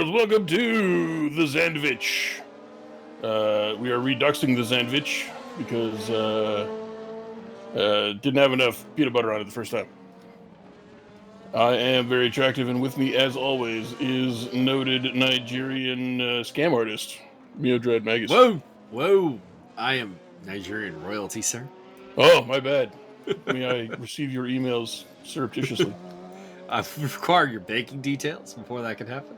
Boys, welcome to the Zandvoort. We are reduxing the Zandvoort because didn't have enough peanut butter on it the first time. I am very attractive, and with me, as always, is noted Nigerian scam artist, Miodred Magus. Whoa! I am Nigerian royalty, sir. Oh, my bad. May I receive your emails surreptitiously? I've required your banking details before that can happen.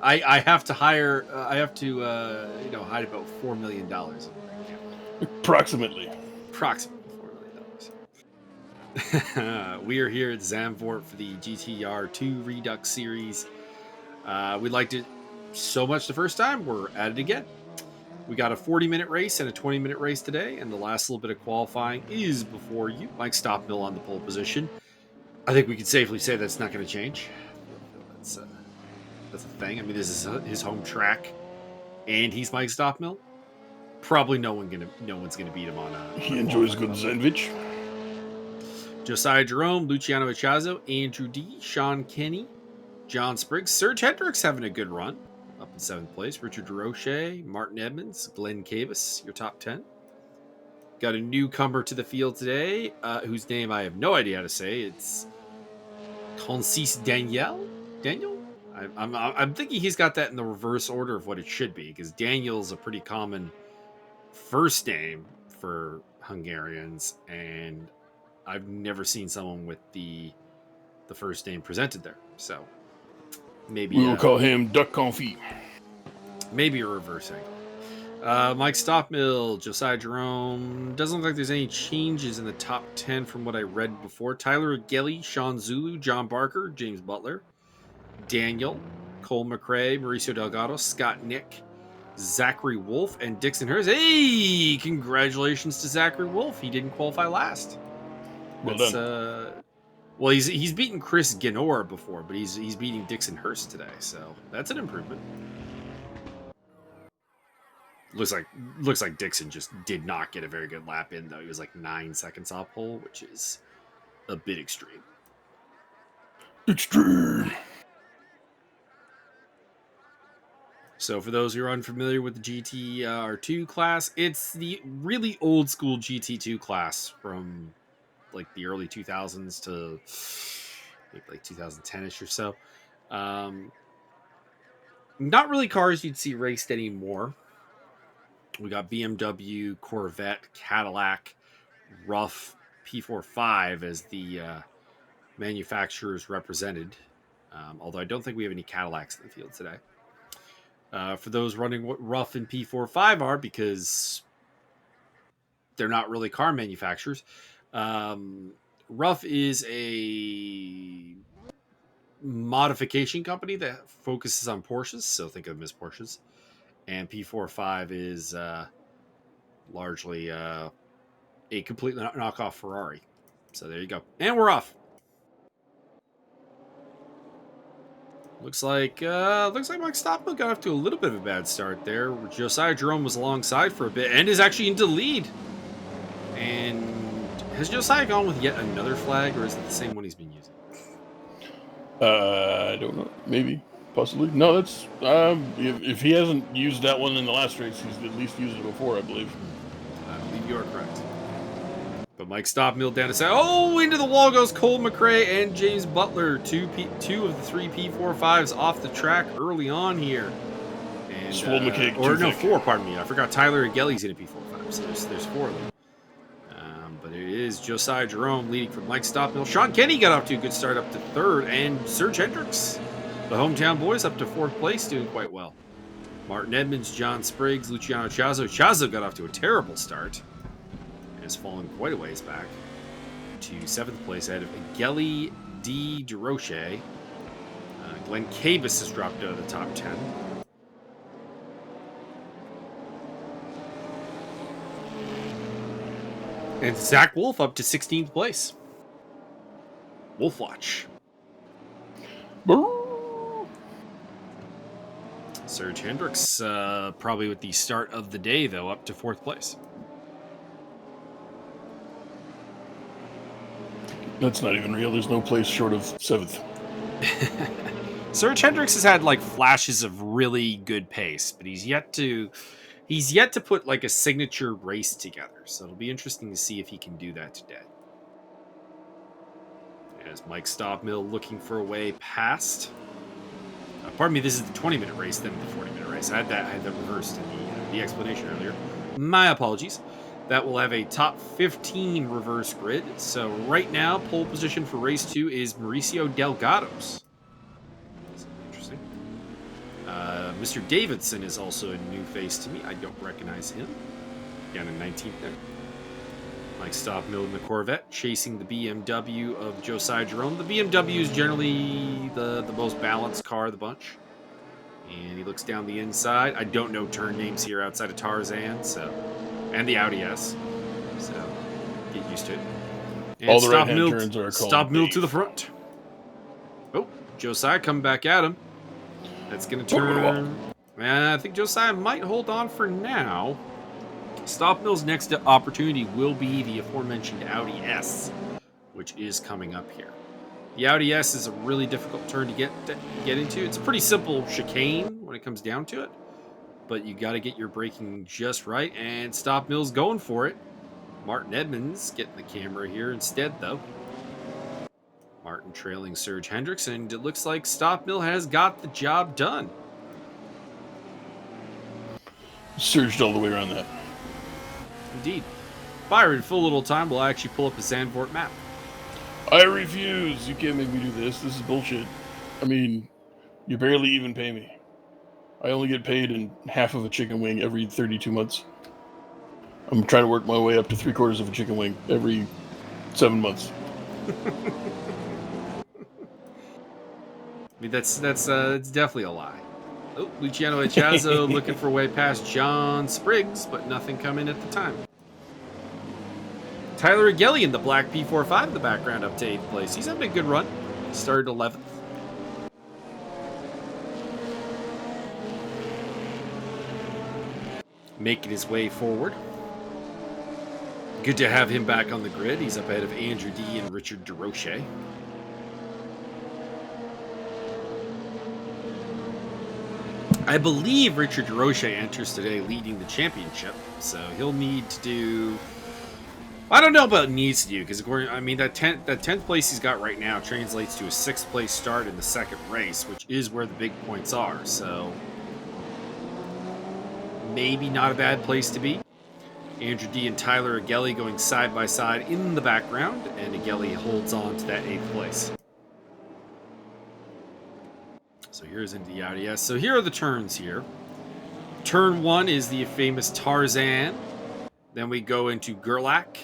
I have to hire. I have to, hide about $4 million. Approximately $4 million. We are here at Zandvoort for the gtr2 redux series. We liked it so much the first time. We're at it again. We got a 40-minute race and a 20-minute race today, and the last little bit of qualifying is before you. Mike Stockmill on the pole position. I think we can safely say that's not going to change. That's a thing. I mean, this is his home track, and he's Mike Stockmill. Probably no one's gonna beat him on a. He enjoys good Zandvoort. Josiah Jerome, Luciano Echazo, Andrew D, Sean Kenny, John Spriggs, Serge Hendricks having a good run. Up in 7th place, Richard DeRoche, Martin Edmonds, Glenn Cavus, your top 10. Got a newcomer to the field today, whose name I have no idea how to say. It's Concis Daniel? I'm thinking he's got that in the reverse order of what it should be, because Daniel's a pretty common first name for Hungarians, and I've never seen someone with the first name presented there. So maybe we will call him Duck Confit. Maybe a reversing. Mike Stockmill, Josiah Jerome. Doesn't look like there's any changes in the top 10 from what I read before. Tyler Gelly, Sean Zulu, John Barker, James Butler, Daniel, Cole McRae, Mauricio Delgado, Scott Nick, Zachary Wolf, and Dixon Hurst. Hey, congratulations to Zachary Wolf. He didn't qualify last. Well done. Well, he's beaten Chris Ginor before, but he's beating Dixon Hurst today, so that's an improvement. Looks like Dixon just did not get a very good lap in, though. He was like 9 seconds off pole, which is a bit extreme. So for those who are unfamiliar with the GTR2 class, it's the really old school GT2 class from like the early 2000s to like 2010-ish or so. Not really cars you'd see raced anymore. We got BMW, Corvette, Cadillac, Rough, P45 as the manufacturers represented. Although I don't think we have any Cadillacs in the field today. For those running what Rough and P45 are, because they're not really car manufacturers. Rough is a modification company that focuses on Porsches, so think of them as Porsches. And P45 is largely a complete knockoff Ferrari. So there you go. And we're off. Looks like Mike Stockmill got off to a little bit of a bad start there. Josiah Jerome was alongside for a bit and is actually into lead. And has Josiah gone with yet another flag, or is it the same one he's been using? I don't know. Maybe. Possibly. No, that's if he hasn't used that one in the last race, he's at least used it before, I believe. I believe you are correct. But Mike Stockmill down to say, oh, into the wall goes Cole McRae and James Butler, two of the 3 P45s off the track early on here. And four. Pardon me. I forgot Tyler and Gelly's in a P45, so there's 4 of them. But it is Josiah Jerome leading from Mike Stockmill. Sean Kenny got off to a good start up to 3rd, and Serge Hendricks, the hometown boys, up to 4th place, doing quite well. Martin Edmonds, John Spriggs, Luciano Chazo. Chazo got off to a terrible start and has fallen quite a ways back to 7th place ahead of Gelly D. DeRoche. Glenn Cavus has dropped out of the top 10. And Zach Wolf up to 16th place. Wolf Watch. Serge Hendricks, probably with the start of the day, though, up to 4th place. That's not even real. There's no place short of 7th. Serge Hendricks has had like flashes of really good pace, but he's yet to put like a signature race together. So it'll be interesting to see if he can do that today. As Mike Stobmill looking for a way past. Pardon me, this is the 20-minute race, then the 40-minute race. I had that reversed in the explanation earlier. My apologies. That will have a top 15 reverse grid. So right now, pole position for race 2 is Mauricio Delgado's. Interesting. Mr. Davidson is also a new face to me. I don't recognize him. Down in 19th there. Mike Stobmill in the Corvette, chasing the BMW of Josiah Jerome. The BMW is generally the most balanced car of the bunch. And he looks down the inside. I don't know turn names here outside of Tarzan, so... And the Audi S. So, get used to it. And all the right-hand turns are called Stobmill to the front. Oh, Josiah coming back at him. That's going to turn... I think Josiah might hold on for now. Stobmill's next opportunity will be the aforementioned Audi S, which is coming up here. The Audi S is a really difficult turn to get into. It's a pretty simple chicane when it comes down to it, but you got to get your braking just right, and Stobmill's going for it. Martin Edmonds getting the camera here instead, though. Martin trailing Serge Hendricks, and it looks like Stobmill has got the job done. Surged all the way around that. Indeed. Byron, full little time, we'll actually pull up a Zandvoort map. I refuse. You can't make me do this. This is bullshit. I mean, you barely even pay me. I only get paid in half of a chicken wing every 32 months. I'm trying to work my way up to 3/4 of a chicken wing every 7 months. I mean, that's definitely a lie. Oh, Luciano Echazo looking for a way past John Spriggs, but nothing coming at the time. Tyler Agelli in the black P45 in the background up to 8th place. He's having a good run. Started 11th. Making his way forward. Good to have him back on the grid. He's up ahead of Andrew D. and Richard DeRoche. I believe Richard DeRoche enters today leading the championship, so he'll need to do... I don't know about needs to do, because I mean that 10th place he's got right now translates to a 6th place start in the second race, which is where the big points are, so maybe not a bad place to be. Andrew D. and Tyler Agelli going side by side in the background, and Agelli holds on to that 8th place. So here's into the Audi S. So here are the turns here. Turn 1 is the famous Tarzan. Then we go into Gerlach,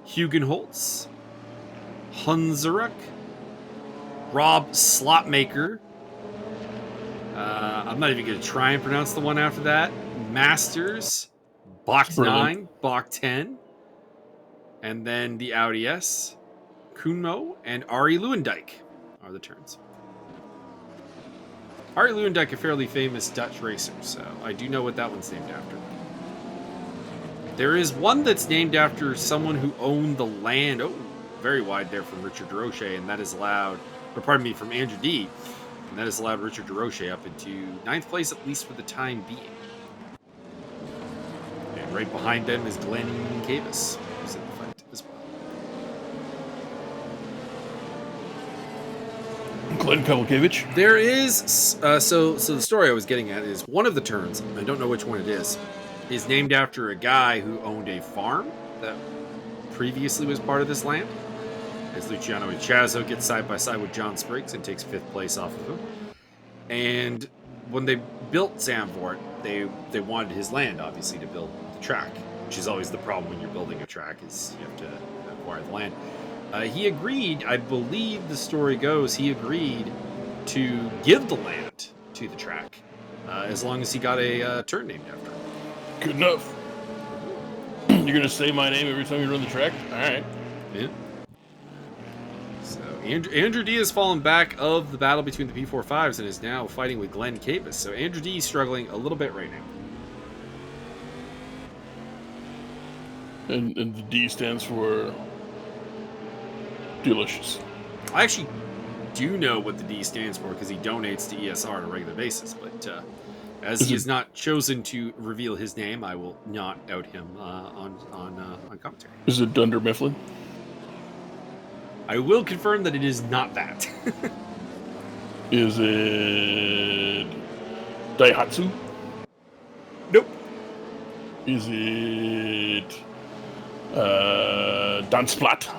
Hugenholtz, Hunzeruk, Rob Slotmaker. I'm not even going to try and pronounce the one after that. Masters, Bach 9, Bach 10. And then the Audi S, Kunmo, and Arie Luijendijk are the turns. Arie Luijendijk, a fairly famous Dutch racer, so I do know what that one's named after. There is one that's named after someone who owned the land. Oh, very wide there from Richard DeRoche, and that is allowed, or pardon me, from Andrew D. And that has allowed Richard DeRoche up into 9th place, at least for the time being. And right behind them is Glenn Cavis, who's in the fight as well. Glenn Kavalkiewicz. There is, so the story I was getting at is one of the turns, I don't know which one it is named after a guy who owned a farm that previously was part of this land. As Luciano Echazo gets side by side with John Spriggs and takes 5th place off of him. And when they built Zandvoort, they wanted his land, obviously, to build the track, which is always the problem when you're building a track, is you have to acquire the land. He agreed, I believe the story goes, he agreed to give the land to the track as long as he got a turn named after him. Good enough. You're going to say my name every time you run the track? All right. Yeah. So Andrew D has fallen back of the battle between the P45s and is now fighting with Glenn Cavis. So Andrew D is struggling a little bit right now. And the D stands for delicious. I actually do know what the D stands for because he donates to ESR on a regular basis. But as he has not chosen to reveal his name, I will not out him on commentary. Is it Dunder Mifflin? I will confirm that it is not that. Is it Daihatsu? Nope. Is it Dansplat?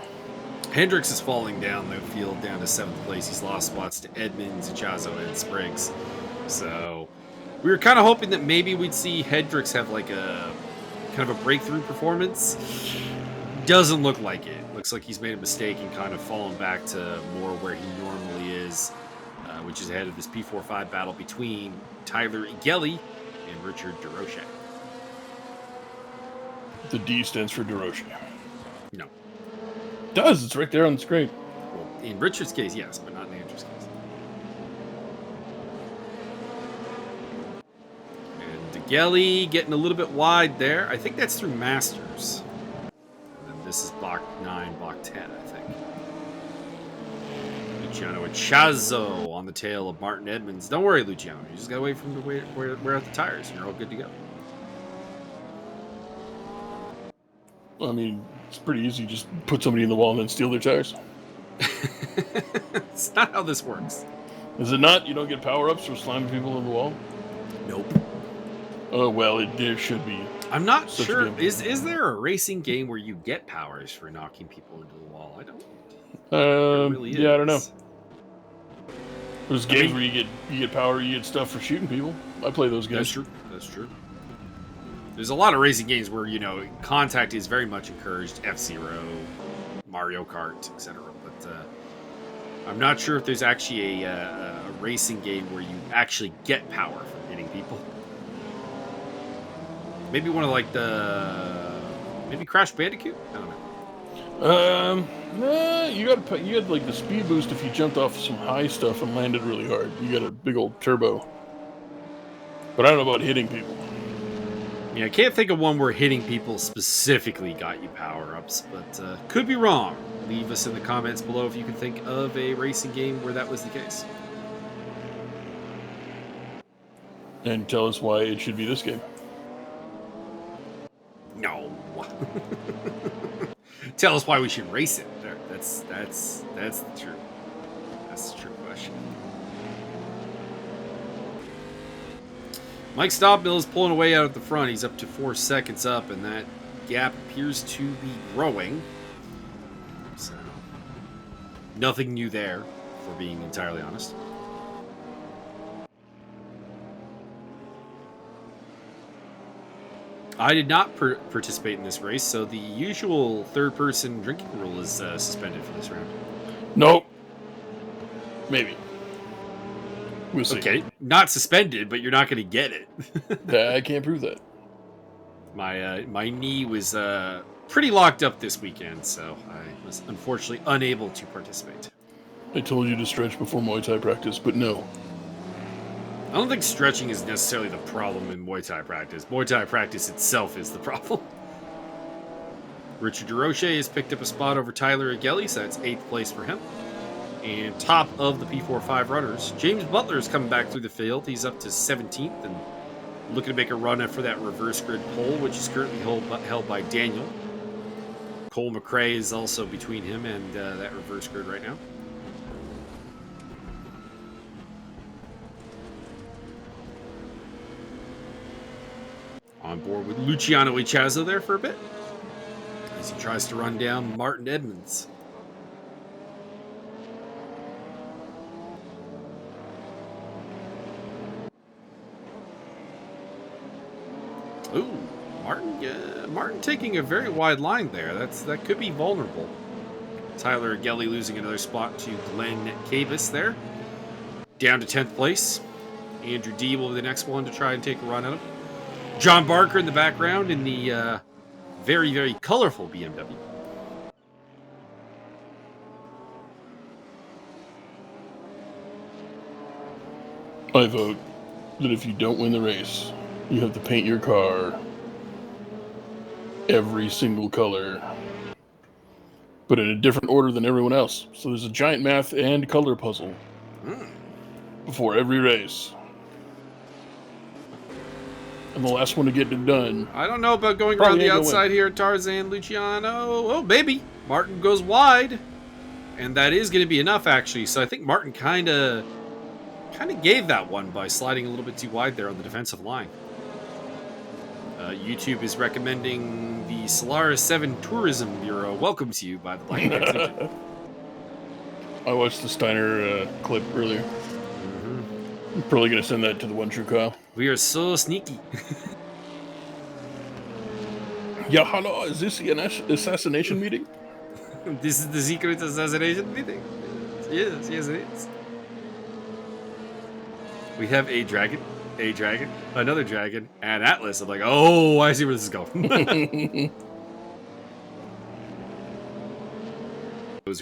Hendricks is falling down the field down to 7th place. He's lost spots to Edmonds, Chazo, and Spriggs. So we were kind of hoping that maybe we'd see Hendricks have like a kind of a breakthrough performance. Doesn't look like it. Looks like he's made a mistake and kind of fallen back to more where he normally is, which is ahead of this P45 battle between Tyler Igelli and Richard DeRoche. The D stands for DeRoche. No. It does. It's right there on the screen. Well, in Richard's case, yes, but not in Andrew's case. And Igelli getting a little bit wide there. I think that's through Masters. This is block 9, block 10, I think. Luciano Chazo on the tail of Martin Edmonds. Don't worry, Luciano. You just got to wait for him to wear out the tires, and you're all good to go. I mean, it's pretty easy. Just put somebody in the wall and then steal their tires. It's not how this works. Is it not? You don't get power-ups for slamming people in the wall? Nope. Oh, well, there should be. I'm not sure. Is there a racing game where you get powers for knocking people into the wall? I don't. Really yeah, I don't know. There's games where you get power, you get stuff for shooting people. I play those games. That's true. That's true. There's a lot of racing games where contact is very much encouraged. F-Zero, Mario Kart, etc. But I'm not sure if there's actually a racing game where you actually get power from hitting people. Maybe one of maybe Crash Bandicoot? I don't know. You had like the speed boost if you jumped off some high stuff and landed really hard. You got a big old turbo. But I don't know about hitting people. Yeah, I can't think of one where hitting people specifically got you power-ups, but could be wrong. Leave us in the comments below if you can think of a racing game where that was the case. And tell us why it should be this game. No. Tell us why we should race it. That's the truth. That's the true question. Mike Stopmill is pulling away out at the front. He's up to 4 seconds up, and that gap appears to be growing. So, nothing new there, for being entirely honest. I did not participate in this race, so the usual third-person drinking rule is suspended for this round. Nope. Maybe. We'll see. Okay, not suspended, but you're not going to get it. I can't prove that. My knee was pretty locked up this weekend, so I was unfortunately unable to participate. I told you to stretch before Muay Thai practice, but no. I don't think stretching is necessarily the problem in Muay Thai practice. Muay Thai practice itself is the problem. Richard DeRoche has picked up a spot over Tyler Igelli, so that's 8th place for him. And top of the P45 runners, James Butler is coming back through the field. He's up to 17th and looking to make a run for that reverse grid pole, which is currently held by Daniel. Cole McRae is also between him and that reverse grid right now. On board with Luciano Ichazo there for a bit, as he tries to run down Martin Edmonds. Ooh, Martin taking a very wide line there. That could be vulnerable. Tyler Igelli losing another spot to Glenn Cabus there. Down to 10th place. Andrew D will be the next one to try and take a run at him. John Barker in the background in the very, very colorful BMW. I vote that if you don't win the race, you have to paint your car every single color but in a different order than everyone else. So there's a giant math and color puzzle before every race. And the last one to get it done. I don't know about going around the outside here, Tarzan, Luciano. Oh, baby. Martin goes wide. And that is going to be enough, actually. So I think Martin kind of gave that one by sliding a little bit too wide there on the defensive line. YouTube is recommending the Solaris 7 Tourism Bureau welcomes you by the Black Extension. I watched the Steiner clip earlier. I'm probably going to send that to the One True Kyle. We are so sneaky. Yeah, hello, is this an assassination meeting? This is the secret assassination meeting. Yes, it is. We have a dragon, another dragon, and Atlas. I'm like, oh, I see where this is going. Those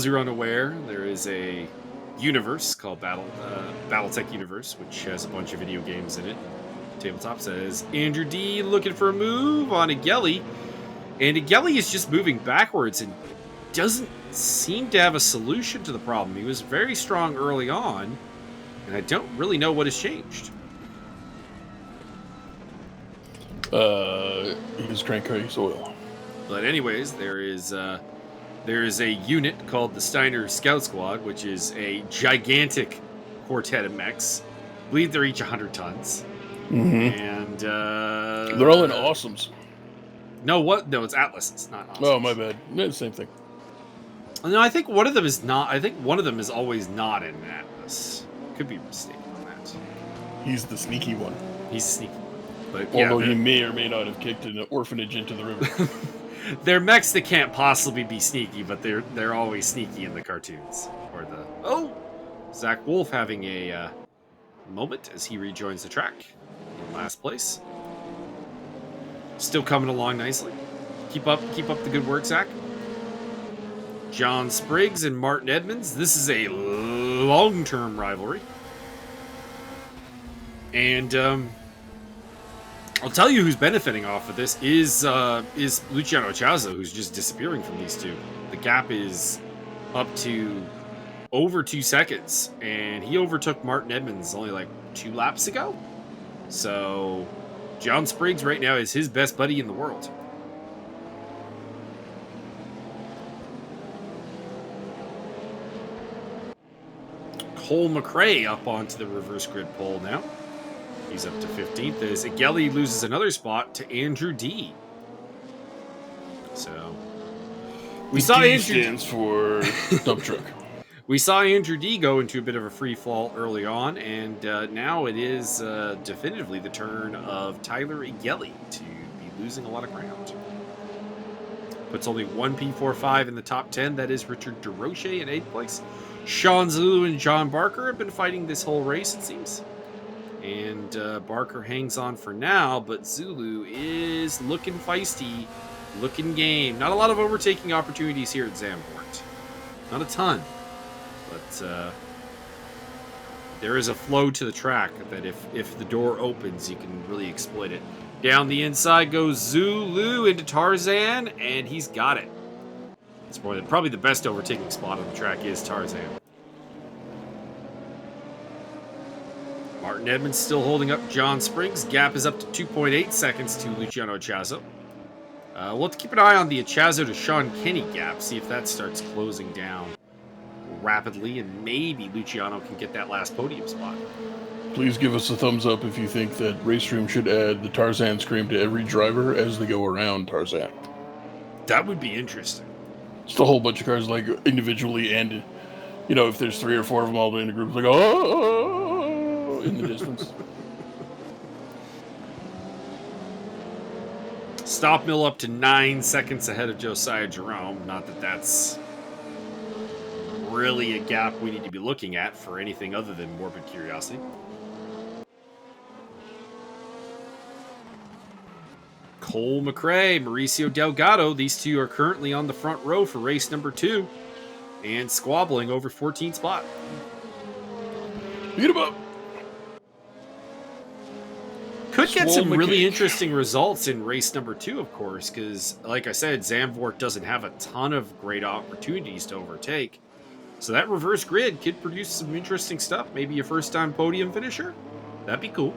who are unaware, there is a universe called BattleTech Universe, which has a bunch of video games in it. Tabletop says Andrew D looking for a move on Igeli, and Igeli is just moving backwards and doesn't seem to have a solution to the problem. He was very strong early on, and I don't really know what has changed. His crankcase oil. But anyways, there is a unit called the Steiner Scout Squad, which is a gigantic quartet of mechs. I believe they're each 100 tons. And they're all in awesomes. No, it's Atlas. It's not awesomes. Oh, my bad. Yeah, same thing. No, I think one of them is not. I think one of them is always not in Atlas. Could be mistaken on that. He's the sneaky one. He's the sneaky one. But although he may or may not have kicked an orphanage into the river. They're mechs that can't possibly be sneaky, but they're always sneaky in the cartoons. Zach Wolf having a moment as he rejoins the track in last place. Still coming along nicely. Keep up the good work, Zach. John Spriggs and Martin Edmonds. This is a long-term rivalry. And I'll tell you who's benefiting off of this is Luciano Chiazzo, who's just disappearing from these two. The gap is up to over 2 seconds, and he overtook Martin Edmonds only like 2 laps ago. So John Spriggs right now is his best buddy in the world. Cole McRae up onto the reverse grid pole now. He's up to 15th as Igeli loses another spot to Andrew D. So we saw D Andrew stands for dump truck. We saw Andrew D go into a bit of a free fall early on, and now it is definitively the turn of Tyler Igeli to be losing a lot of ground. Puts only one P45 in the top 10. That is Richard DeRoche in 8th place. Sean Zulu and John Barker have been fighting this whole race, it seems. And Barker hangs on for now, but Zulu is looking feisty, looking game. Not a lot of overtaking opportunities here at Zandvoort. Not a ton. But there is a flow to the track that if the door opens, you can really exploit it. Down the inside goes Zulu into Tarzan, and he's got it. It's probably the best overtaking spot on the track is Tarzan. Martin Edmonds still holding up John Spriggs. Gap is up to 2.8 seconds to Luciano Chiazzo. We'll have to keep an eye on the Chiazzo to Sean Kenny gap, see if that starts closing down rapidly, and maybe Luciano can get that last podium spot. Please give us a thumbs up if you think that Racestream should add the Tarzan scream to every driver as they go around Tarzan. That would be interesting. Just a whole bunch of cars, like, individually, and, you know, if there's 3 or 4 of them all in a group, like, oh, in the distance. Stop mill up to 9 seconds ahead of Josiah Jerome. Not that that's really a gap we need to be looking at for anything other than morbid curiosity. Cole McRae, Mauricio Delgado, these two are currently on the front row for race number 2 and squabbling over 14th spot. Beat him up. might get some Swole really McCage. interesting results in race number 2, of course, because, like I said, Zandvoort doesn't have a ton of great opportunities to overtake. So that reverse grid could produce some interesting stuff. Maybe a first-time podium finisher? That'd be cool.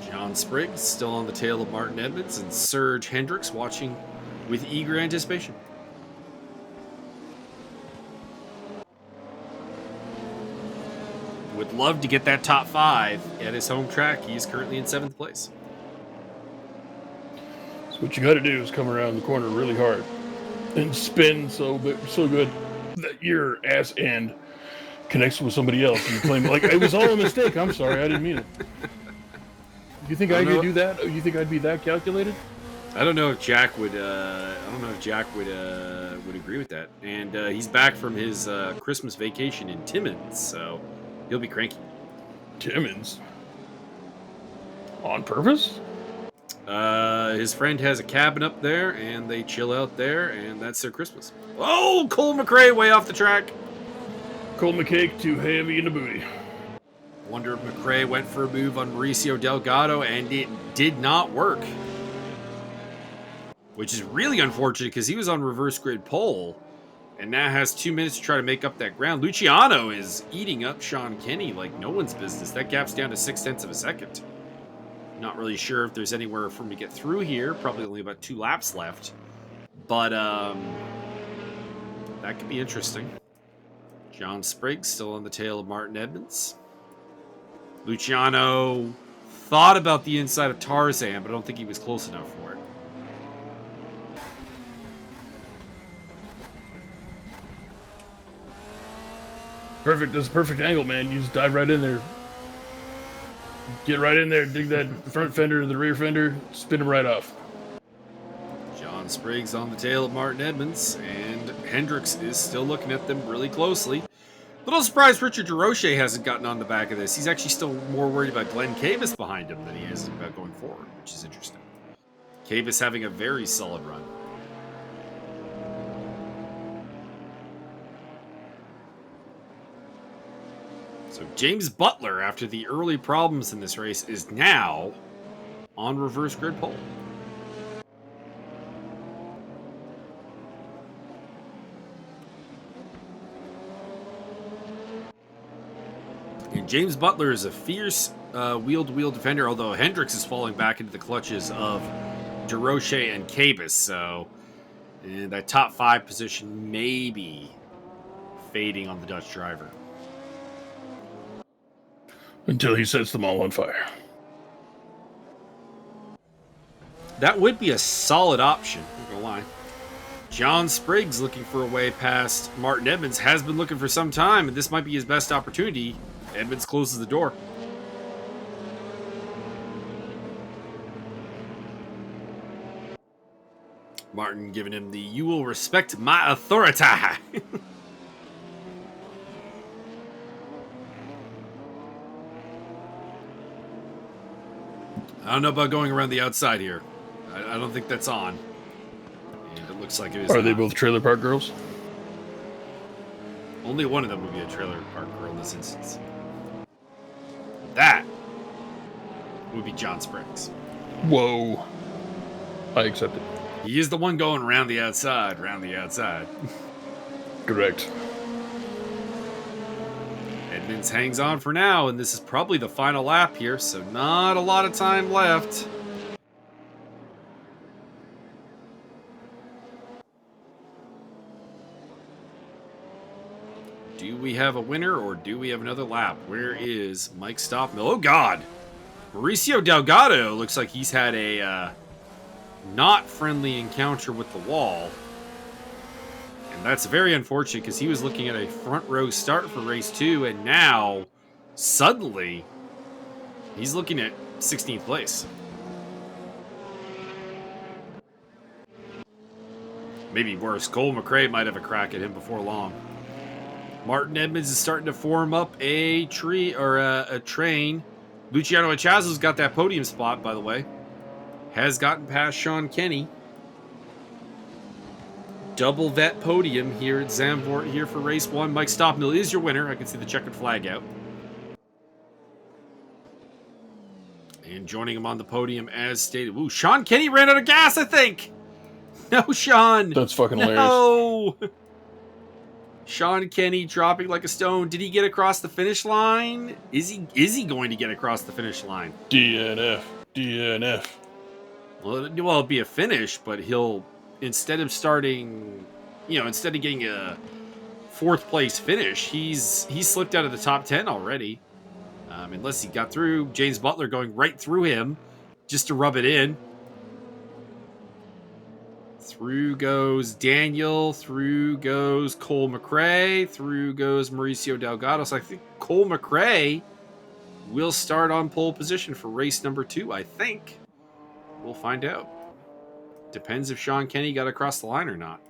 John Spriggs still on the tail of Martin Edmonds, and Serge Hendricks watching with eager anticipation. Would love to get that top 5 at his home track. He's currently in 7th place. So what you got to do is come around the corner really hard and spin so good that your ass end connects with somebody else. And you claim like it was all a mistake. I'm sorry, I didn't mean it. You think I could do that? You think I'd be that calculated? I don't know if Jack would. Would agree with that. And he's back from his Christmas vacation in Timmins, so he'll be cranky. Timmins? On purpose? His friend has a cabin up there, and they chill out there, and that's their Christmas. Oh, Cole McRae way off the track. Cole McCake too heavy in the booty. Wonder if McRae went for a move on Mauricio Delgado, and it did not work. Which is really unfortunate because he was on reverse grid pole and now has 2 minutes to try to make up that ground. Luciano is eating up Sean Kenny like no one's business. That gap's down to 0.6 of a second. Not really sure if there's anywhere for him to get through here. Probably only about 2 laps left. But that could be interesting. John Spriggs still on the tail of Martin Edmonds. Luciano thought about the inside of Tarzan, but I don't think he was close enough for it. Perfect. That's a perfect angle, man. You just dive right in there. Get right in there, dig that front fender to the rear fender, spin him right off. John Spriggs on the tail of Martin Edmonds, and Hendricks is still looking at them really closely. Little surprised Richard DeRoche hasn't gotten on the back of this. He's actually still more worried about Glenn Cabus behind him than he is about going forward, which is interesting. Cabus having a very solid run. So James Butler, after the early problems in this race, is now on reverse grid pole. And James Butler is a fierce wheel-to-wheel defender, although Hendricks is falling back into the clutches of DeRoche and Cabus. So that top 5 position may be fading on the Dutch driver. Until he sets them all on fire. That would be a solid option, I'm not gonna lie. John Spriggs looking for a way past Martin Edmonds, has been looking for some time, and this might be his best opportunity. Edmonds closes the door. Martin giving him the "you will respect my authority." I don't know about going around the outside here. I don't think that's on. And it looks like it is. Are they both trailer park girls? Only one of them would be a trailer park girl in this instance. That would be John Spriggs. Whoa. I accept it. He is the one going around the outside, Correct. Edmonds hangs on for now, and this is probably the final lap here, so not a lot of time left. Do we have a winner, or do we have another lap? Where is Mike Stoppmill? Oh, God! Mauricio Delgado looks like he's had a not friendly encounter with the wall. And that's very unfortunate because he was looking at a front row start for race 2, and now, suddenly, he's looking at 16th place. Maybe worse, Cole McRae might have a crack at him before long. Martin Edmonds is starting to form up a tree or a train. Luciano Echazo's got that podium spot, by the way. Has gotten past Sean Kenny. Double vet podium here at Zandvoort here for race 1. Mike Stoppmill is your winner. I can see the checkered flag out. And joining him on the podium as stated. Ooh, Sean Kenny ran out of gas, I think. No, Sean. That's fucking hilarious. No. Sean Kenny dropping like a stone. Did he get across the finish line? Is he going to get across the finish line? DNF. DNF. Well, it'll be a finish, but he'll, instead of starting, instead of getting a 4th place finish, he's slipped out of the top 10 already. Unless he got through. James Butler going right through him just to rub it in. Through goes Daniel. Through goes Cole McRae. Through goes Mauricio Delgado. So I think Cole McRae will start on pole position for race number 2, I think. We'll find out. Depends if Sean Kenny got across the line or not.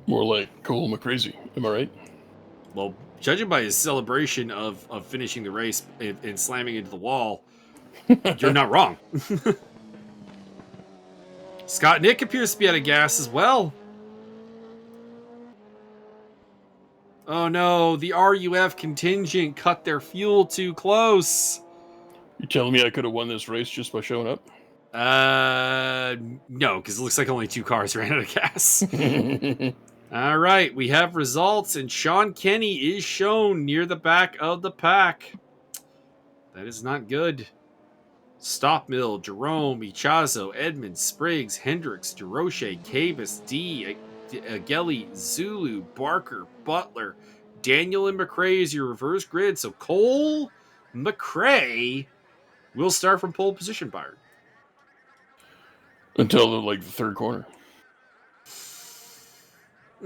More like Cole McCrazy. Am I right? Well, judging by his celebration of finishing the race and slamming into the wall, you're not wrong. Scott Nick appears to be out of gas as well. Oh no, the RUF contingent cut their fuel too close. You telling me I could have won this race just by showing up? No, because it looks like only 2 cars ran out of gas. All right, we have results, and Sean Kenny is shown near the back of the pack. That is not good. Stopmill, Jerome, Ichazo, Edmonds, Spriggs, Hendricks, DeRoche, Cabus, D, Gelly, Zulu, Barker, Butler, Daniel, and McRae is your reverse grid. So Cole McRae will start from pole position, Byron. Until the 3rd corner.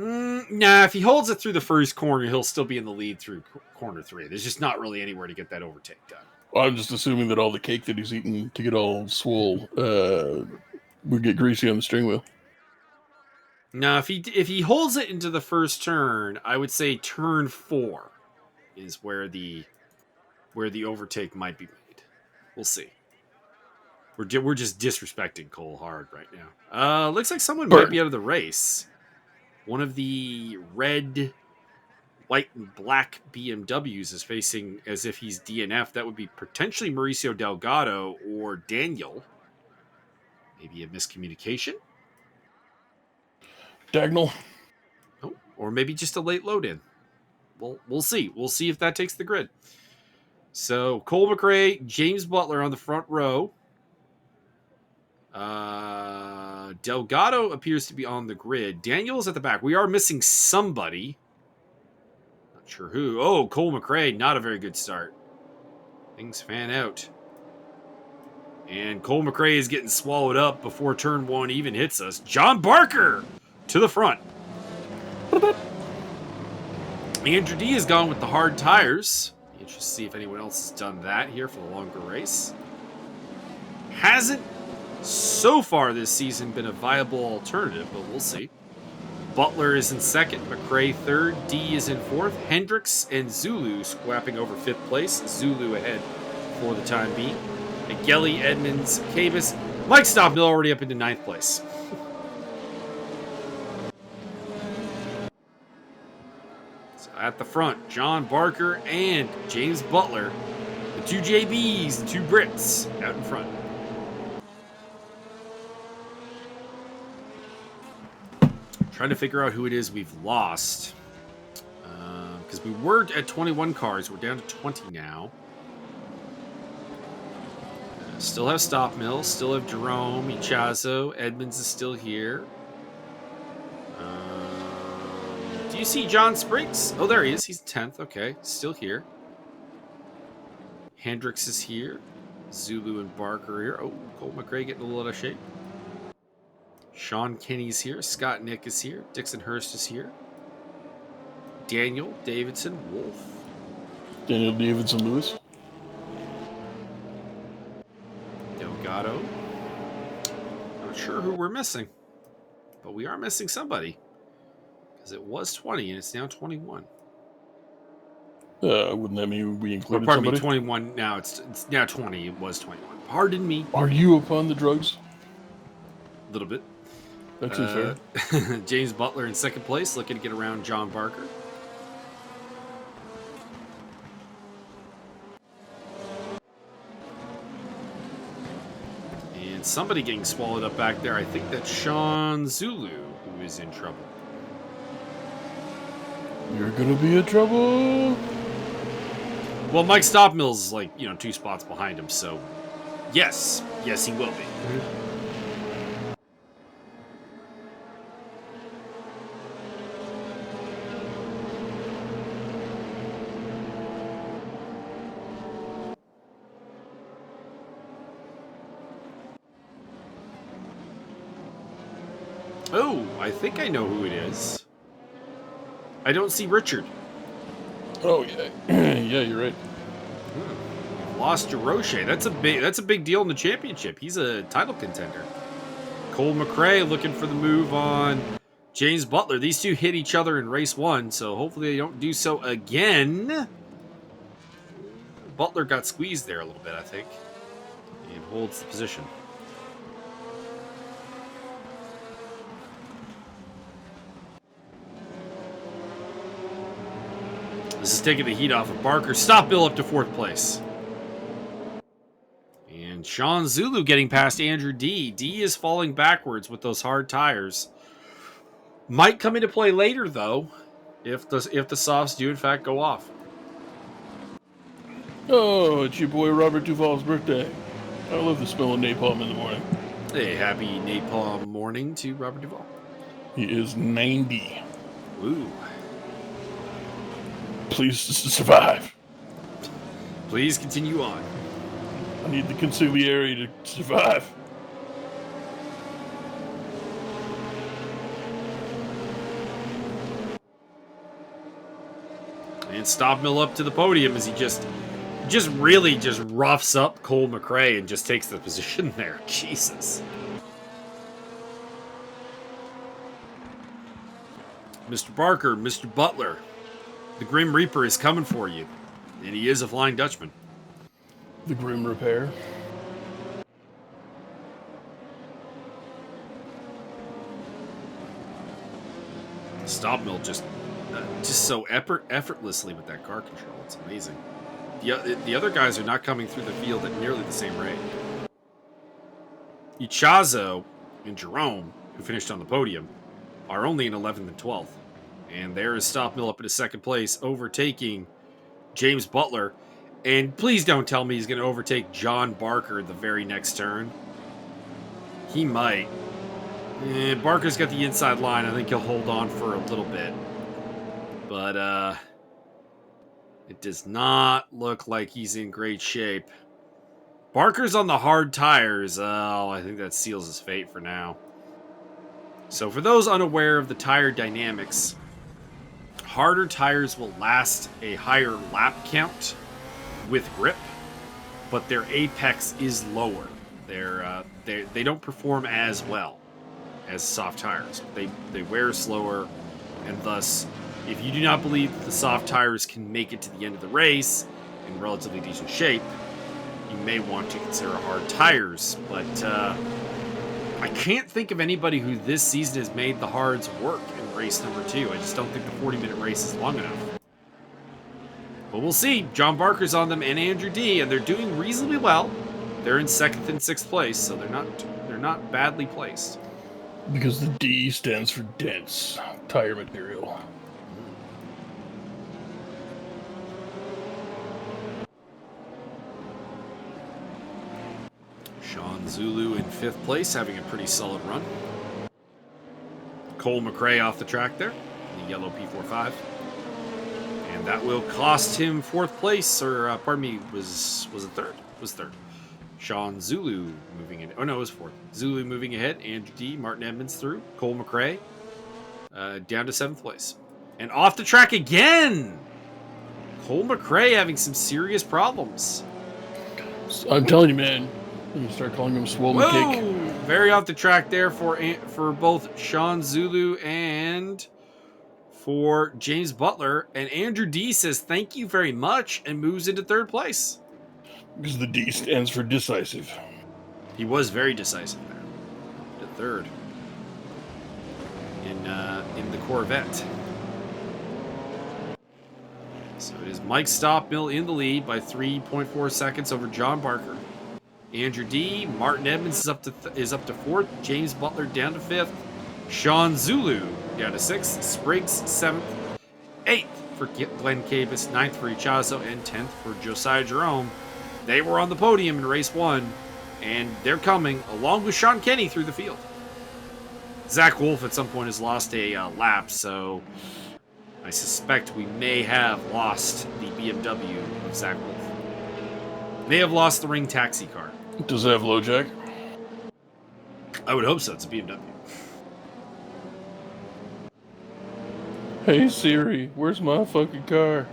Nah, if he holds it through the first corner, he'll still be in the lead through corner 3. There's just not really anywhere to get that overtake done. I'm just assuming that all the cake that he's eating to get all swole would get greasy on the steering wheel. Now, if he holds it into the first turn, I would say turn 4 is where the overtake might be made. We'll see. We're just disrespecting Cole hard right now. Looks like someone might be out of the race. One of the red, white, and black BMWs is facing as if he's DNF. That would be potentially Mauricio Delgado or Daniel. Maybe a miscommunication. Diagonal. Oh, or maybe just a late load in. We'll see. We'll see if that takes the grid. So Cole McRae, James Butler on the front row. Delgado appears to be on the grid. Daniel is at the back. We are missing somebody. Not sure who. Oh, Cole McRae, not a very good start. Things fan out. And Cole McRae is getting swallowed up before turn 1 even hits us. John Barker to the front. Andrew D has gone with the hard tires. Be interested to see if anyone else has done that here for the longer race. Hasn't so far this season been a viable alternative, but we'll see. Butler is in 2nd, McRae 3rd, D is in 4th, Hendricks and Zulu swapping over 5th place. Zulu ahead for the time being. Gelly, Edmonds, Cabus, Mike Stopmill already up into 9th place. So at the front, John Barker and James Butler, the 2 JBs, the 2 Brits out in front. Trying to figure out who it is we've lost. Because we were at 21 cars. We're down to 20 now. Still have Stopmill. Still have Jerome. Ichazo. Edmonds is still here. Do you see John Spriggs? Oh, there he is. He's 10th. Okay. Still here. Hendricks is here. Zulu and Barker here. Oh, Cole McRae getting a little out of shape. Sean Kenny's here. Scott Nick is here. Dixon Hurst is here. Daniel Davidson Wolf. Daniel Davidson Lewis. Delgado. Not sure who we're missing, but we are missing somebody because it was 20 and it's now 21. Wouldn't that mean we included Pardon somebody? me, 21. Now it's now 20. It was 21. Pardon me. Are you upon the drugs? A little bit. That seems fair. James Butler in 2nd place, looking to get around John Barker. And somebody getting swallowed up back there. I think that's Sean Zulu who is in trouble. You're gonna be in trouble. Well, Mike Stoppmill's is like, 2 spots behind him, so yes, he will be. Oh, I think I know who it is. I don't see Richard. Oh yeah, yeah, you're right. Lost Jaroche. That's a big deal in the championship. He's a title contender. Cole McRae looking for the move on James Butler. These two hit each other in race 1, so hopefully they don't do so again. Butler got squeezed there a little bit, I think, and holds the position. This is taking the heat off of Barker. Stop Bill up to 4th place. And Sean Zulu getting past Andrew D. D is falling backwards with those hard tires. Might come into play later, though, if the softs do, in fact, go off. Oh, it's your boy Robert Duvall's birthday. I love the smell of napalm in the morning. Hey, happy napalm morning to Robert Duvall. He is 90. Ooh. Please survive. Please continue on. I need the consigliere to survive. And Stoppmill up to the podium as he just really roughs up Cole McRae and just takes the position there. Jesus. Mr. Barker, Mr. Butler, the Grim Reaper is coming for you. And he is a Flying Dutchman. The Grim Repair. Stoppmill just so effortlessly with that car control. It's amazing. The other guys are not coming through the field at nearly the same rate. Ichazo and Jerome, who finished on the podium, are only in 11th and 12th. And there is Stoppmill up in 2nd place, overtaking James Butler. And please don't tell me he's going to overtake John Barker the very next turn. He might. Barker's got the inside line. I think he'll hold on for a little bit. But it does not look like he's in great shape. Barker's on the hard tires. Oh, I think that seals his fate for now. So for those unaware of the tire dynamics, harder tires will last a higher lap count with grip, but their apex is lower. They don't perform as well as soft tires. They wear slower, and thus, if you do not believe that the soft tires can make it to the end of the race in relatively decent shape, you may want to consider hard tires. But I can't think of anybody who this season has made the hards work in race number 2. I just don't think the 40-minute race is long enough. But we'll see. John Barker's on them and Andrew D, and they're doing reasonably well. They're in 2nd and 6th place, so they're not badly placed. Because the D stands for dense tire material. Sean Zulu in 5th place, having a pretty solid run. Cole McRae off the track there, the yellow P45. And that will cost him 4th place, or pardon me, was it 3rd? It was 3rd. Sean Zulu moving in. Oh no, it was 4th. Zulu moving ahead. Andrew D, Martin Edmonds through. Cole McRae down to 7th place. And off the track again! Cole McRae having some serious problems. I'm telling you, man. You start calling him swollen kick. Very off the track there for both Sean Zulu and for James Butler. And Andrew D says thank you very much and moves into 3rd place. Because the D stands for decisive. He was very decisive there. To 3rd. In the Corvette. So it is Mike Stoppmill in the lead by 3.4 seconds over John Barker. Andrew D. Martin Edmonds is up to fourth. James Butler down to fifth. Sean Zulu down to sixth. Spriggs seventh. Eighth for Glenn Cabus. Ninth for Ichazo. And 10th for Josiah Jerome. They were on the podium in race 1. And they're coming along with Sean Kenny through the field. Zach Wolf at some point has lost a lap, so I suspect we may have lost the BMW of Zach Wolf. May have lost the ring taxi car. Does it have low jack? I would hope so. It's a BMW. Hey Siri, where's my fucking car?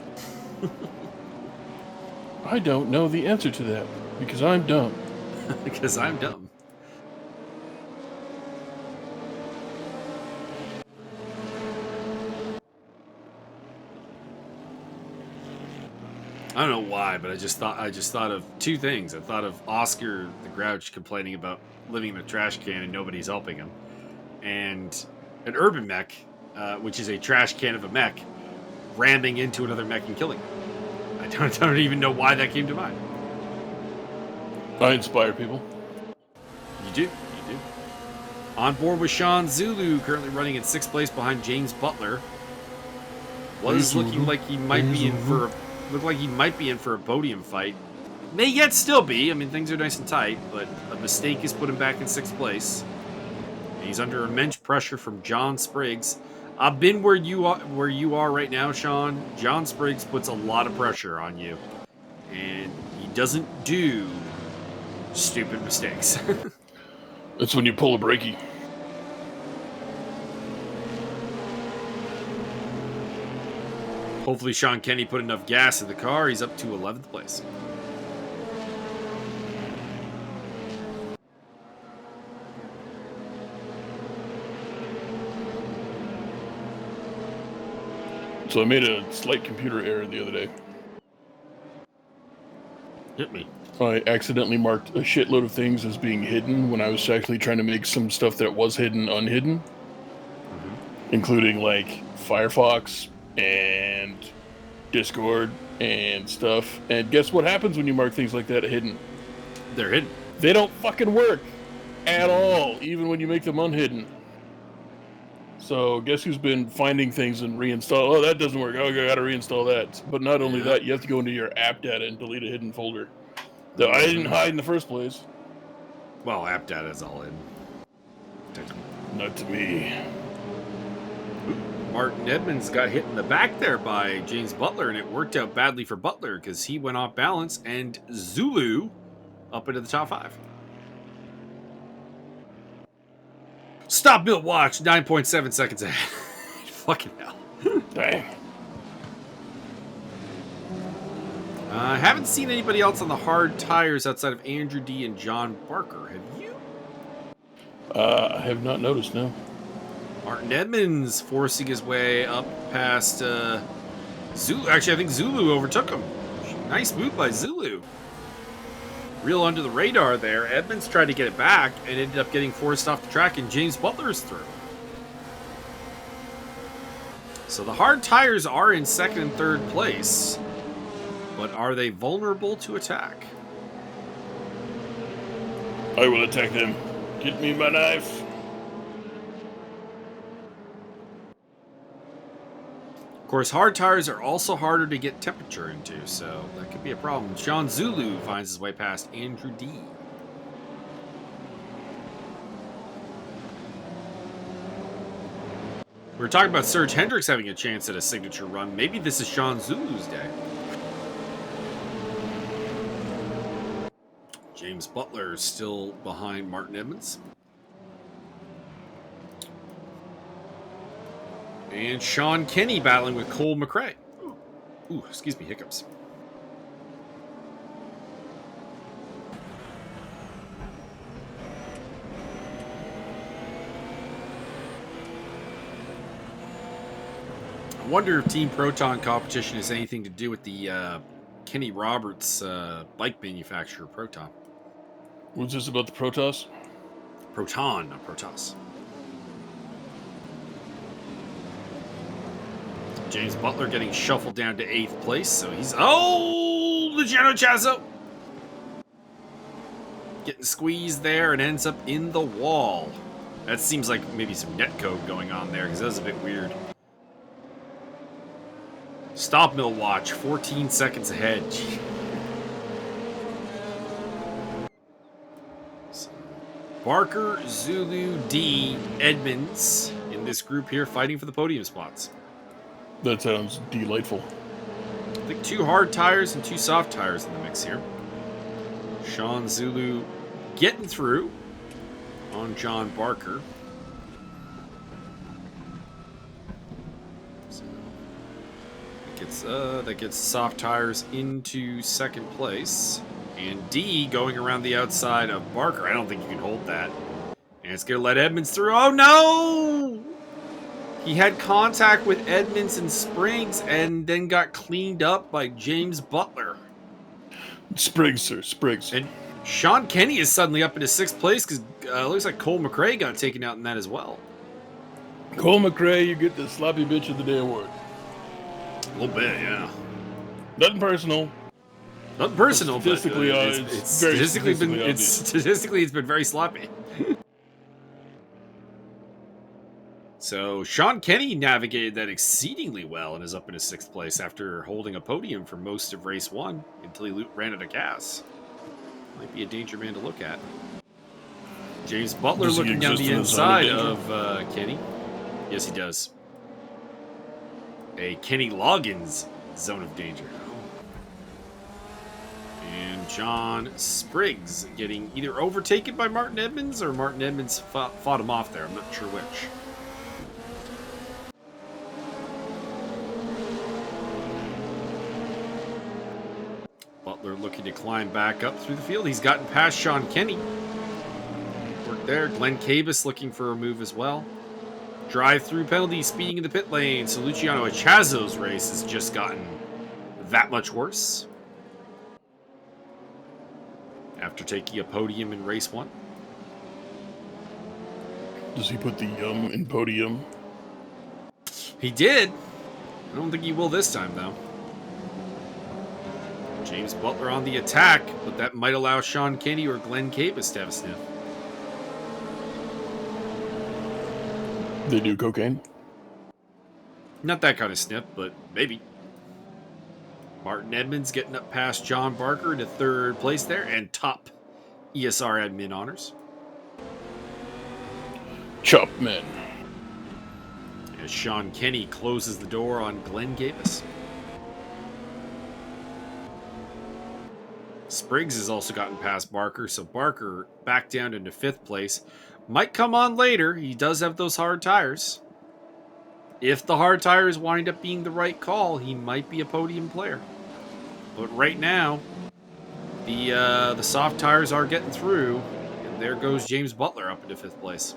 I don't know the answer to that because I'm dumb. Because I'm dumb. I don't know why, but I just thought of two things. I thought of Oscar the Grouch complaining about living in a trash can and nobody's helping him, and an urban mech, which is a trash can of a mech, ramming into another mech and killing him. I don't even know why that came to mind. I inspire people. You do. On board with Sean Zulu, currently running in 6th place behind James Butler. Was looking like he might be in for a podium fight. May yet still be. I mean, things are nice and tight, but a mistake has put him back in 6th place. And he's under immense pressure from John Spriggs. I've been where you are right now, Sean. John Spriggs puts a lot of pressure on you, and he doesn't do stupid mistakes. That's when you pull a brakie. Hopefully Sean Kenny put enough gas in the car. He's up to 11th place. So I made a slight computer error the other day. Hit me. I accidentally marked a shitload of things as being hidden when I was actually trying to make some stuff that was hidden unhidden. Including like Firefox and Discord and stuff. And guess what happens when you mark things like that hidden? They're hidden. They don't fucking work at all, even when you make them unhidden. So guess who's been finding things and reinstall? Oh, that doesn't work. Oh, I gotta reinstall that. But not only that, you have to go into your app data and delete a hidden folder that I didn't hide in the first place. Well, app data is all in. Not to me. Martin Edmonds got hit in the back there by James Butler, and it worked out badly for Butler because he went off balance, and Zulu up into the top 5. Stop, Bill, watch. 9.7 seconds ahead. Fucking hell. Dang. I haven't seen anybody else on the hard tires outside of Andrew D. and John Barker. Have you? I have not noticed, no. Martin Edmonds forcing his way up past Zulu. Actually, I think Zulu overtook him. Nice move by Zulu. Real under the radar there. Edmonds tried to get it back and ended up getting forced off the track, and James Butler's through. So the hard tires are in 2nd and 3rd place, but are they vulnerable to attack? I will attack them. Get me my knife. Of course, hard tires are also harder to get temperature into, so that could be a problem. Sean Zulu finds his way past Andrew D. We were talking about Serge Hendricks having a chance at a signature run. Maybe this is Sean Zulu's day. James Butler is still behind Martin Edmonds. And Sean Kenny battling with Cole McRae. Ooh, excuse me, hiccups. I wonder if Team Proton competition has anything to do with the Kenny Roberts bike manufacturer, Proton. What's this about the Protoss? Proton, not Protoss. James Butler getting shuffled down to 8th place, so he's... Oh! Luciano Chazzo! getting squeezed there and ends up in the wall. That seems like maybe some netcode going on there, because that was a bit weird. Stop mill watch, 14 seconds ahead. So, Barker, Zulu, D, Edmonds in this group here fighting for the podium spots. That sounds delightful. I think 2 hard tires and 2 soft tires in the mix here. Sean Zulu getting through on John Barker. So that gets soft tires into second place. And D going around the outside of Barker. I don't think you can hold that. And it's going to let Edmonds through. Oh, no! He had contact with Edmonds and Spriggs and then got cleaned up by James Butler. Spriggs, sir, Spriggs. And Sean Kenny is suddenly up into 6th place because it looks like Cole McRae got taken out in that as well. Cole McRae, you get the sloppy bitch of the day award. A little bit, yeah. Nothing personal. Nothing personal, statistically, but it's statistically it's been very sloppy. So Sean Kenny navigated that exceedingly well and is up into 6th place after holding a podium for most of race 1 until he ran out of gas. Might be a danger man to look at. James Butler looking down the inside of Kenny. Yes, he does. A Kenny Loggins zone of danger. And John Spriggs getting either overtaken by Martin Edmonds or Martin Edmonds fought him off there. I'm not sure which. Butler looking to climb back up through the field. He's gotten past Sean Kenny. Work there. Glenn Cabus looking for a move as well. Drive-through penalty, speeding in the pit lane. So Luciano Achazo's race has just gotten that much worse after taking a podium in race 1. Does he put the yum in podium? He did. I don't think he will this time, though. James Butler on the attack, but that might allow Sean Kenny or Glenn Cabus to have a sniff. They do cocaine? Not that kind of sniff, but maybe. Martin Edmonds getting up past John Barker into 3rd place there and top ESR admin honors. Chopman. As Sean Kenny closes the door on Glenn Cabus. Spriggs has also gotten past Barker, so Barker back down into 5th place. Might come on later. He does have those hard tires. If the hard tires wind up being the right call, he might be a podium player. But right now, the soft tires are getting through, and there goes James Butler up into 5th place.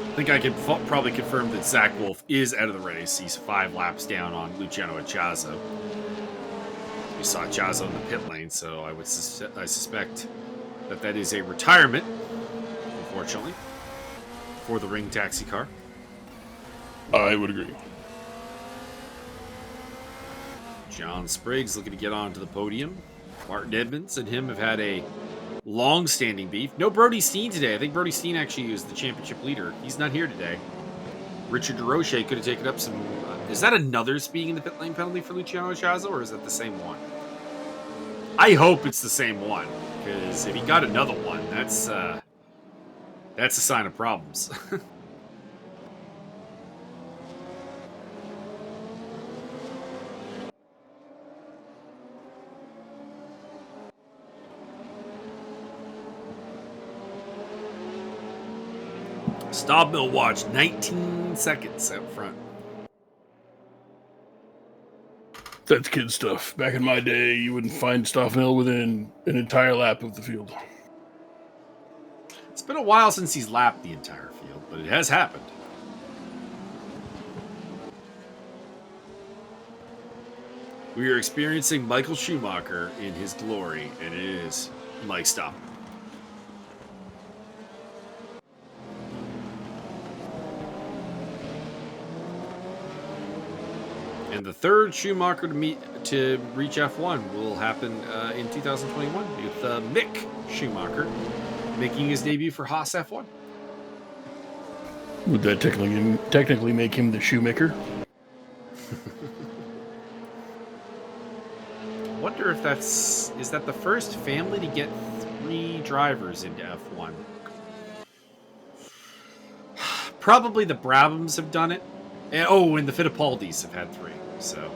I think I can probably confirm that Zach Wolf is out of the race. He's 5 laps down on Luciano Achazo. We saw Achazo in the pit lane, so I suspect that is a retirement, unfortunately, for the ring taxi car. I would agree. John Spriggs looking to get onto the podium. Martin Edmonds and him have had a long-standing beef. No Brody Steen today. I think Brody Steen actually is the championship leader. He's not here today. Richard DeRoche could have taken up some... is that another speeding in the pit lane penalty for Luciano Achazo, or is that the same one? I hope it's the same one, because if he got another one, that's a sign of problems. Stop mill watch, 19 seconds out front. That's kid stuff. Back in my day, you wouldn't find Stoffmill within an entire lap of the field. It's been a while since he's lapped the entire field, but it has happened. We are experiencing Michael Schumacher in his glory, and it is Mike Stoffmill. And the third Schumacher to reach F1 will happen in 2021 with Mick Schumacher making his debut for Haas F1. Would that technically make him the shoemaker? I wonder if is that the first family to get 3 drivers into F1? Probably the Brabhams have done it. And the Fittipaldis have had 3. So,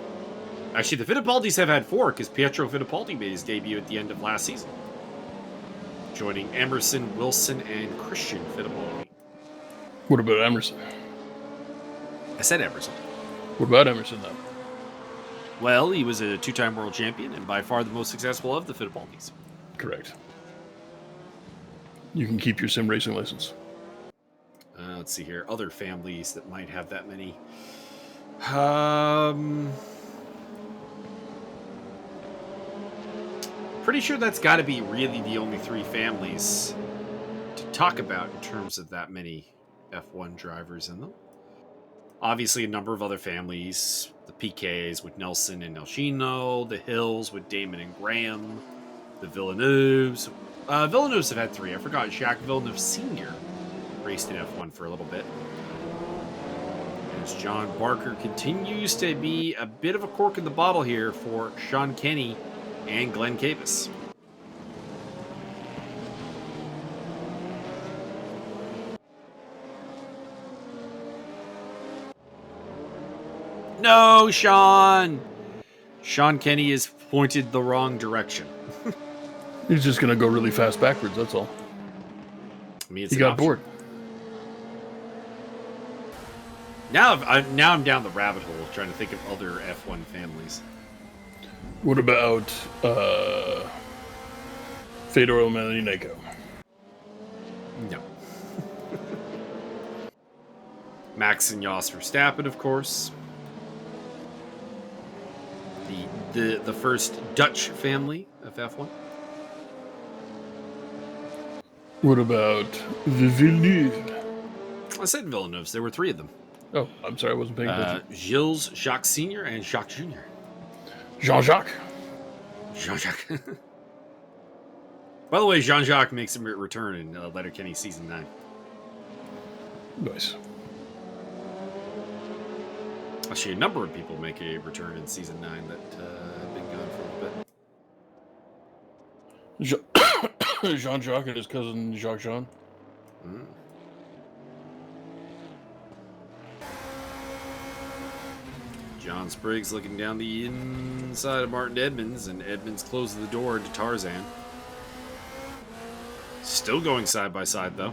actually, the Fittipaldis have had 4 because Pietro Fittipaldi made his debut at the end of last season, joining Emerson, Wilson, and Christian Fittipaldi. What about Emerson? I said Emerson. What about Emerson, though? Well, he was a 2-time world champion and by far the most successful of the Fittipaldis. Correct. You can keep your sim racing license. Let's see here. Other families that might have that many. Pretty sure that's got to be really the only 3 families to talk about in terms of that many F1 drivers in them. Obviously, a number of other families. The PKs with Nelson and Nelshino. The Hills with Damon and Graham. The Villeneuves. Villeneuves have had 3. I forgot Jacques Villeneuve Sr. raced in F1 for a little bit. As John Barker continues to be a bit of a cork in the bottle here for Sean Kenny and Glenn Cavis. No, Sean! Sean Kenny is pointed the wrong direction. He's just going to go really fast backwards, that's all. I mean, he got bored. Now I'm down the rabbit hole trying to think of other F1 families. What about Fedor Emelianenko? No. Max and Jos Verstappen, of course. The first Dutch family of F1. What about the Villeneuve? I said Villeneuve's. There were 3 of them. Oh, I'm sorry, I wasn't paying attention. Gilles Jacques Sr. and Jacques Jr. Jean-Jacques. Jean-Jacques. By the way, Jean-Jacques makes a return in Letterkenny Season 9. Nice. Actually, a number of people make a return in Season 9 that have been gone for a bit. Jean-Jacques and his cousin Jacques-Jean. Mm. John Spriggs looking down the inside of Martin Edmonds, and Edmonds closes the door into Tarzan. Still going side by side, though.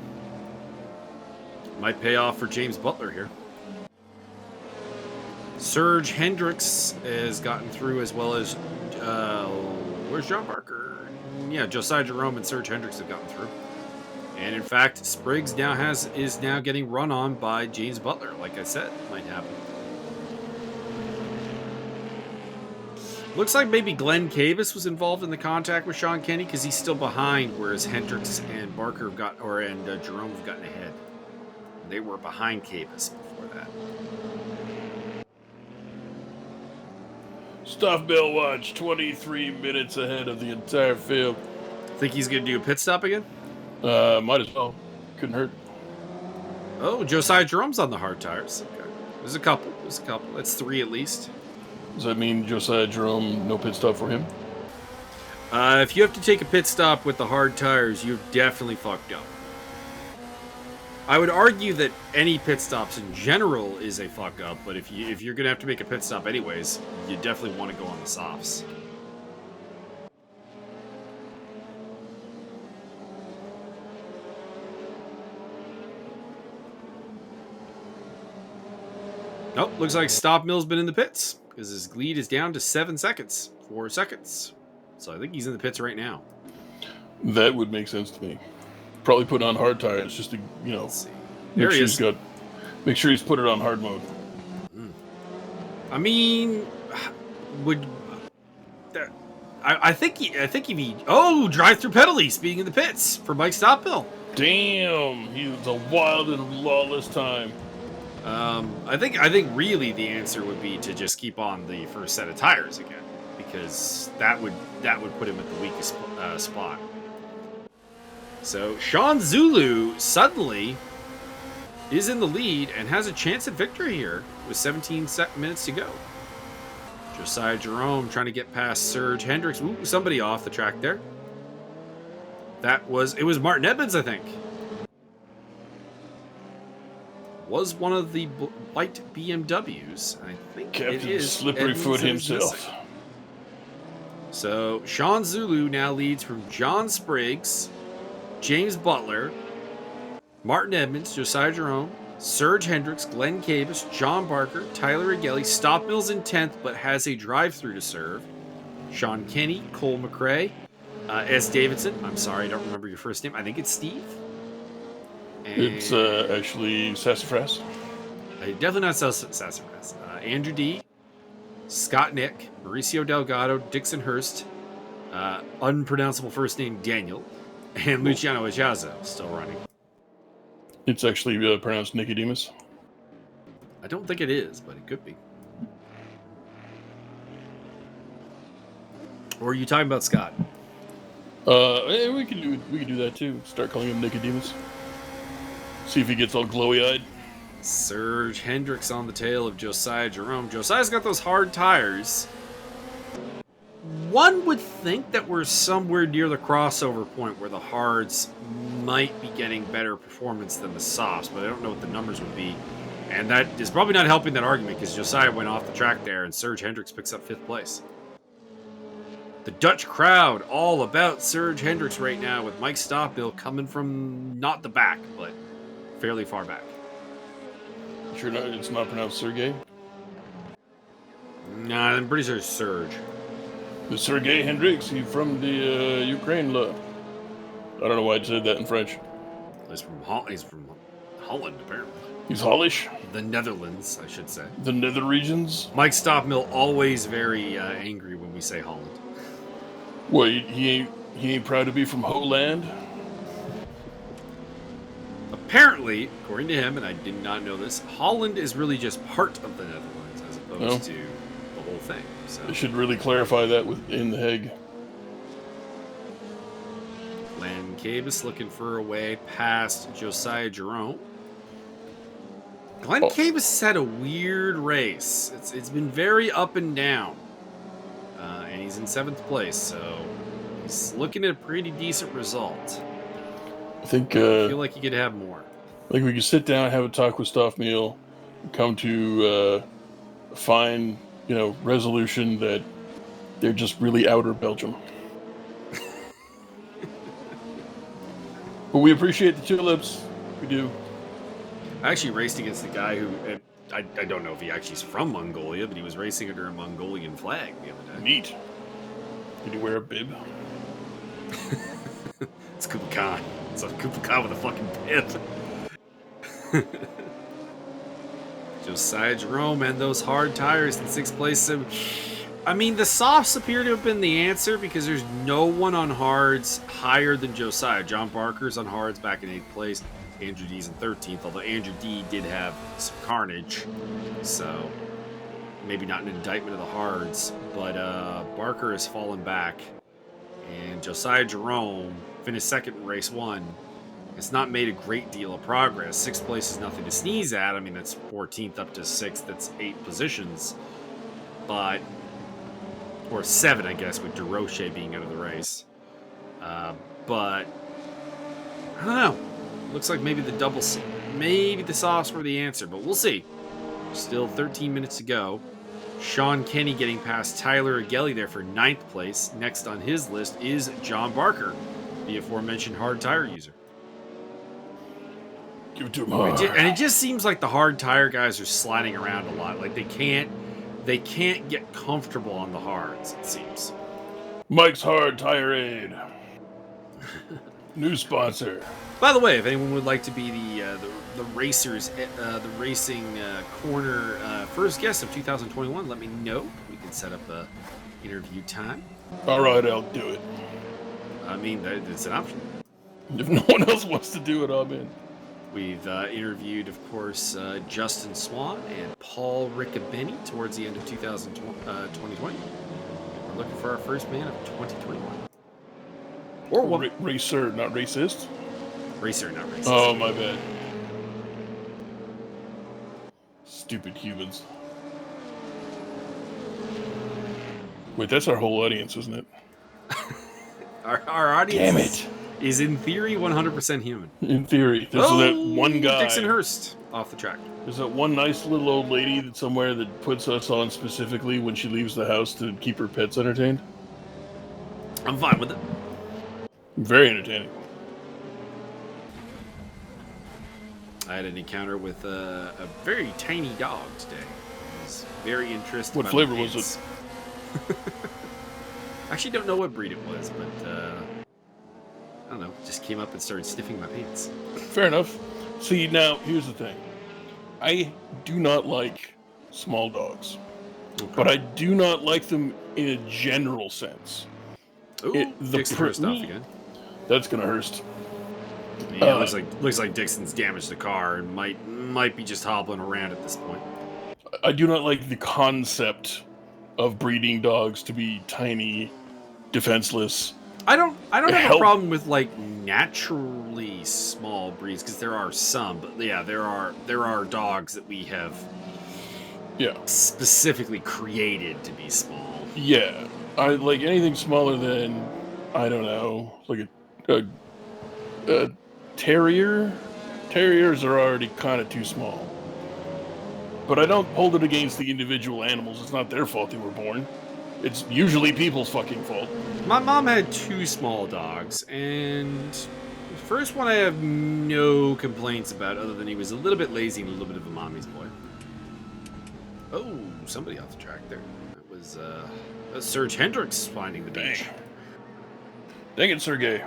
Might pay off for James Butler here. Serge Hendricks has gotten through, as well as where's John Barker? Yeah, Josiah Jerome and Serge Hendricks have gotten through. And in fact, Spriggs now is now getting run on by James Butler. Like I said, might happen. Looks like maybe Glenn Cavis was involved in the contact with Sean Kenny because he's still behind, whereas Hendricks and Barker have Jerome have gotten ahead. They were behind Cavis before that. Stuff Bill Watch, 23 minutes ahead of the entire field. Think he's going to do a pit stop again? Might as well. Couldn't hurt. Oh, Josiah Jerome's on the hard tires. Okay. There's a couple. That's 3 at least. Does that mean Josiah Jerome, no pit stop for him? If you have to take a pit stop with the hard tires, you've definitely fucked up. I would argue that any pit stops in general is a fuck up, but if you're going to have to make a pit stop anyways, you definitely want to go on the softs. Nope, looks like Stop Mill's been in the pits because his lead is down to 7 seconds. 4 seconds. So I think he's in the pits right now. That would make sense to me. Probably put on hard tires just to, Let's see. There he is. Make sure he's put it on hard mode. I mean, I think if he drive-through penalties being in the pits for Mike Stopbill. Damn, he was a wild and lawless time. I think really the answer would be to just keep on the first set of tires again, because that would put him at the weakest spot. So Sean Zulu suddenly is in the lead and has a chance at victory here with 17 minutes to go. Josiah Jerome trying to get past Serge Hendricks. Ooh, somebody off the track there. It was Martin Edmonds, I think. Was one of the white BMWs. I think Captain it is Slippery Edmonds Foot that is himself. missing. So Sean Zulu now leads from John Spriggs, James Butler, Martin Edmonds, Josiah Jerome, Serge Hendricks, Glenn Cabus, John Barker, Tyler Agelli. Stop Mills in 10th, but has a drive-through to serve. Sean Kenny, Cole McRae, S. Davidson. I'm sorry, I don't remember your first name. I think it's Steve. And It's actually Sassafras. definitely not Sassafras. Andrew D., Scott Nick, Mauricio Delgado, Dixon Hurst, unpronounceable first name Daniel, and Luciano Echazo still running. It's actually pronounced Nicodemus. I don't think it is, but it could be. Or are you talking about Scott? We can do that too. Start calling him Nicodemus. See if he gets all glowy-eyed. Serge Hendricks on the tail of Josiah Jerome. Josiah's got those hard tires. One would think that we're somewhere near the crossover point where the hards might be getting better performance than the softs, but I don't know what the numbers would be. And that is probably not helping that argument because Josiah went off the track there and Serge Hendricks picks up 5th place. The Dutch crowd all about Serge Hendricks right now with Mike Stockbill coming from not the back, but fairly far back. Sure, it's not pronounced Sergey. Nah, I'm pretty sure it's Serge. The Sergey Hendricks, he's from the Ukraine. I don't know why I said that in French. He's from Holland, apparently. He's Hollish. The Netherlands, I should say. The nether regions. Mike Stockmill always very angry when we say Holland. What, he ain't proud to be from Holland? Apparently, according to him, and I did not know this, Holland is really just part of the Netherlands as opposed to the whole thing. So They should really clarify that in the Hague. Glenn Cabus looking for a way past Josiah Jerome. Glenn Cabus has had a weird race. It's been very up and down. And he's in 7th place, so he's looking at a pretty decent result. I think I feel like he could have more. I think we could sit down and have a talk with Stoffmeal, come to a fine, resolution that they're just really outer Belgium. But we appreciate the tulips. We do. I actually raced against the guy who, I don't know if he actually is from Mongolia, but he was racing under a Mongolian flag the other day. Neat. Did he wear a bib? It's Kublai Khan. It's a Kublai Khan with a fucking bib. Josiah Jerome and those hard tires in 6th place. So, I mean, the softs appear to have been the answer because there's no one on hards higher than Josiah. John Barker's on hards back in 8th place. Andrew D's in 13th, although Andrew D did have some carnage. So, maybe not an indictment of the hards. But Barker has fallen back. And Josiah Jerome finished 2nd in race 1. It's not made a great deal of progress. 6th place is nothing to sneeze at. I mean, that's 14th up to 6th. That's 8 positions. But, or 7, I guess, with DeRoche being out of the race. But, I don't know. Looks like maybe the maybe the softs were the answer, but we'll see. Still 13 minutes to go. Sean Kenny getting past Tyler Agelli there for 9th place. Next on his list is John Barker, the aforementioned hard tire user. Give it to him hard. And it just seems like the hard tire guys are sliding around a lot. Like they can't get comfortable on the hards, it seems. Mike's Hard Tire Aid. New sponsor. By the way, if anyone would like to be the racers, the racing corner first guest of 2021, let me know. We can set up a interview time. All right, I'll do it. I mean, it's an option. If no one else wants to do it, I'm in. We've interviewed, of course, Justin Swan and Paul Riccobeni towards the end of 2020. We're looking for our first man of 2021. Or what? Racer, not racist. Racer, not racist. Oh, my bad. Stupid humans. Wait, that's our whole audience, isn't it? Our audience. Damn it. Is in theory 100% human. In theory. There's that one guy. Dixon Hurst off the track. There's that one nice little old lady that somewhere that puts us on specifically when she leaves the house to keep her pets entertained. I'm fine with it. Very entertaining. I had an encounter with a very tiny dog today. I was very interested. What flavor was it? I actually don't know what breed it was, but I don't know. Just came up and started sniffing my pants. Fair enough. See, now, here's the thing. I do not like small dogs. Okay. But I do not like them in a general sense. Ooh, Dixon Hurst off again. That's gonna Hurst. Yeah, looks like Dixon's damaged the car and might be just hobbling around at this point. I do not like the concept of breeding dogs to be tiny, defenseless. I don't have a problem with like naturally small breeds because there are some, but yeah, there are dogs that we have specifically created to be small. Yeah, I like anything smaller than, I don't know, like a terrier. Terriers are already kind of too small. But I don't hold it against the individual animals. It's not their fault they were born. It's usually people's fucking fault. My mom had 2 small dogs, and the first one I have no complaints about, other than he was a little bit lazy and a little bit of a mommy's boy. Oh, somebody off the track there. That was Serge Hendricks finding the beach. Dang it, Sergey.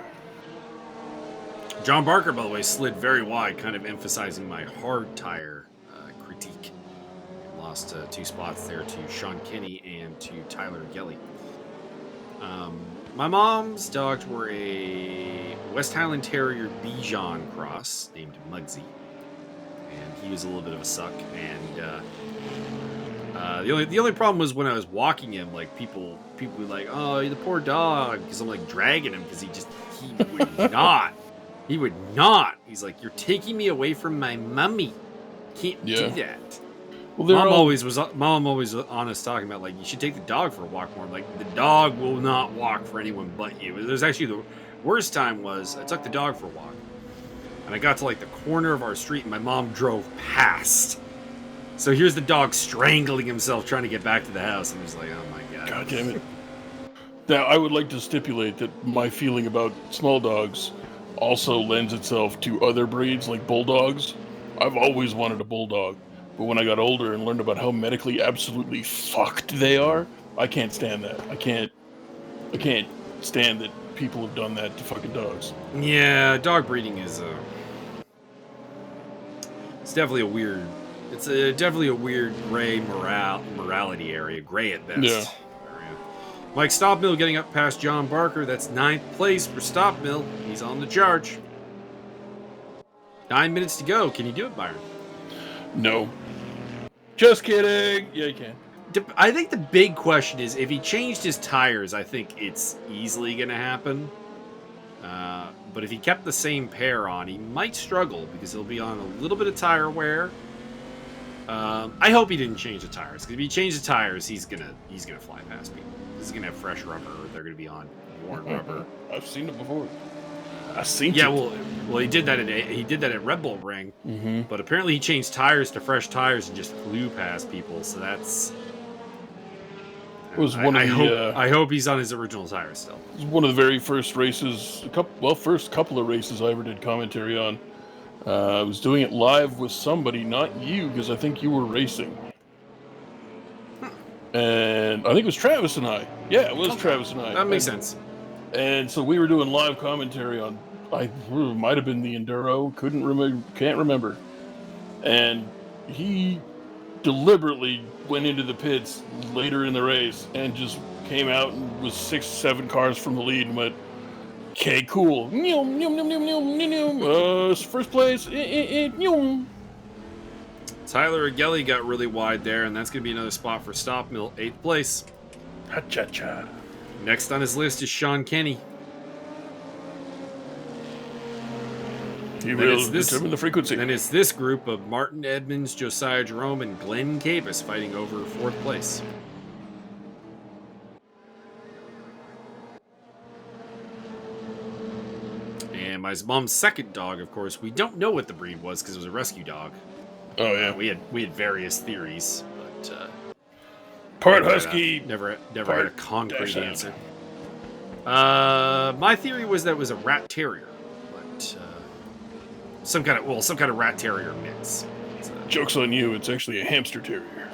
John Barker, by the way, slid very wide, kind of emphasizing my hard tire critique. Lost 2 spots there to Sean Kinney and to Tyler Gelly. My mom's dogs were a West Highland Terrier Bichon cross named Muggsy, and he was a little bit of a suck. And the only problem was when I was walking him, like people were like, "Oh, the poor dog," because I'm like dragging him because he would not. He would not. He's like, "You're taking me away from my mummy. Can't do that." Well, Mom always was honest talking about, like, you should take the dog for a walk more. Like, the dog will not walk for anyone but you. There's actually the worst time was I took the dog for a walk, and I got to like the corner of our street, and my mom drove past. So here's the dog strangling himself trying to get back to the house. I'm just like, oh my god. God damn it. Now, I would like to stipulate that my feeling about small dogs also lends itself to other breeds like bulldogs. I've always wanted a bulldog. But when I got older and learned about how medically absolutely fucked they are, I can't stand that. I can't stand that people have done that to fucking dogs. Yeah, dog breeding is it's definitely a weird. It's definitely a weird gray morality area, gray at best. Yeah. Mike Stopmill getting up past John Barker. That's 9th place for Stopmill. He's on the charge. 9 minutes to go. Can you do it, Byron? No. Just kidding. Yeah, you can. I think the big question is if he changed his tires, I think it's easily going to happen. But if he kept the same pair on, he might struggle because he'll be on a little bit of tire wear. I hope he didn't change the tires, because if he changed the tires, he's gonna fly past people. He's gonna have fresh rubber, or they're gonna be on worn rubber. I've seen it before. I've seen it. Yeah, well, he did that at Red Bull Ring, but apparently he changed tires to fresh tires and just flew past people. So that's. It was one of the. I hope he's on his original tires still. It was one of the very first races. First couple of races I ever did commentary on. I was doing it live with somebody, not you, because I think you were racing. And I think it was Travis and I. Yeah, it was Travis and I. That makes sense. And so we were doing live commentary on, might have been the Enduro, can't remember. And he deliberately went into the pits later in the race and just came out and was 6-7 cars from the lead and went, Okay, cool. First place. Tyler Agelli got really wide there, and that's going to be another spot for Stop Mill, 8th place. Ha-cha-cha. Next on his list is Sean Kenny. He will determine the frequency. Then it's this group of Martin Edmonds, Josiah Jerome, and Glenn Cabus fighting over 4th place. And my mom's second dog, of course, we don't know what the breed was because it was a rescue dog. Oh yeah, we had various theories, but part husky, never had a concrete answer. My theory was that it was a rat terrier, but some kind of rat terrier mix. Joke's on you, it's actually a hamster terrier.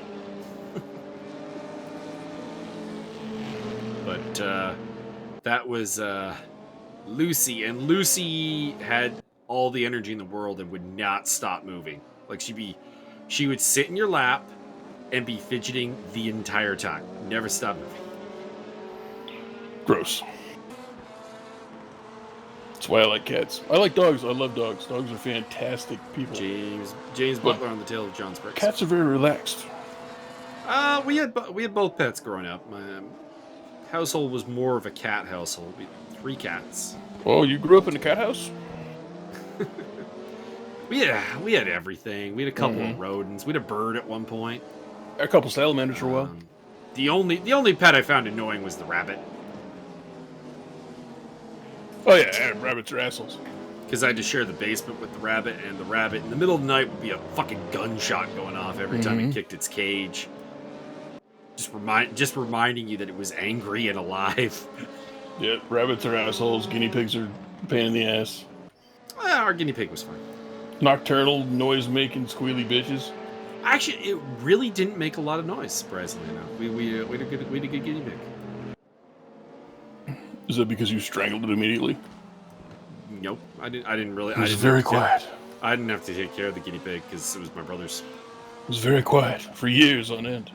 But that was Lucy, and Lucy had all the energy in the world and would not stop moving. Like she would sit in your lap and be fidgeting the entire time. Never stop moving. Gross. That's why I like cats. I like dogs. I love dogs. Dogs are fantastic people. James Butler on the tail of John Spriggs. Cats are very relaxed. We had both pets growing up. My household was more of a cat household. We had 3 cats. Oh, you grew up in a cat house? We had everything. We had a couple of rodents. We had a bird at one point. A couple salamanders for a while. The only pet I found annoying was the rabbit. Oh yeah, rabbits are assholes. Because I had to share the basement with the rabbit, and the rabbit in the middle of the night would be a fucking gunshot going off every time it kicked its cage. Just reminding you that it was angry and alive. Yeah, rabbits are assholes. Guinea pigs are a pain in the ass. Our guinea pig was fine. Nocturnal, noise-making, squealy bitches. Actually, it really didn't make a lot of noise, surprisingly enough. We had a good guinea pig. Is that because you strangled it immediately? Nope, I didn't really. It was very quiet. I didn't have to take care of the guinea pig because it was my brother's. It was very quiet for years on end.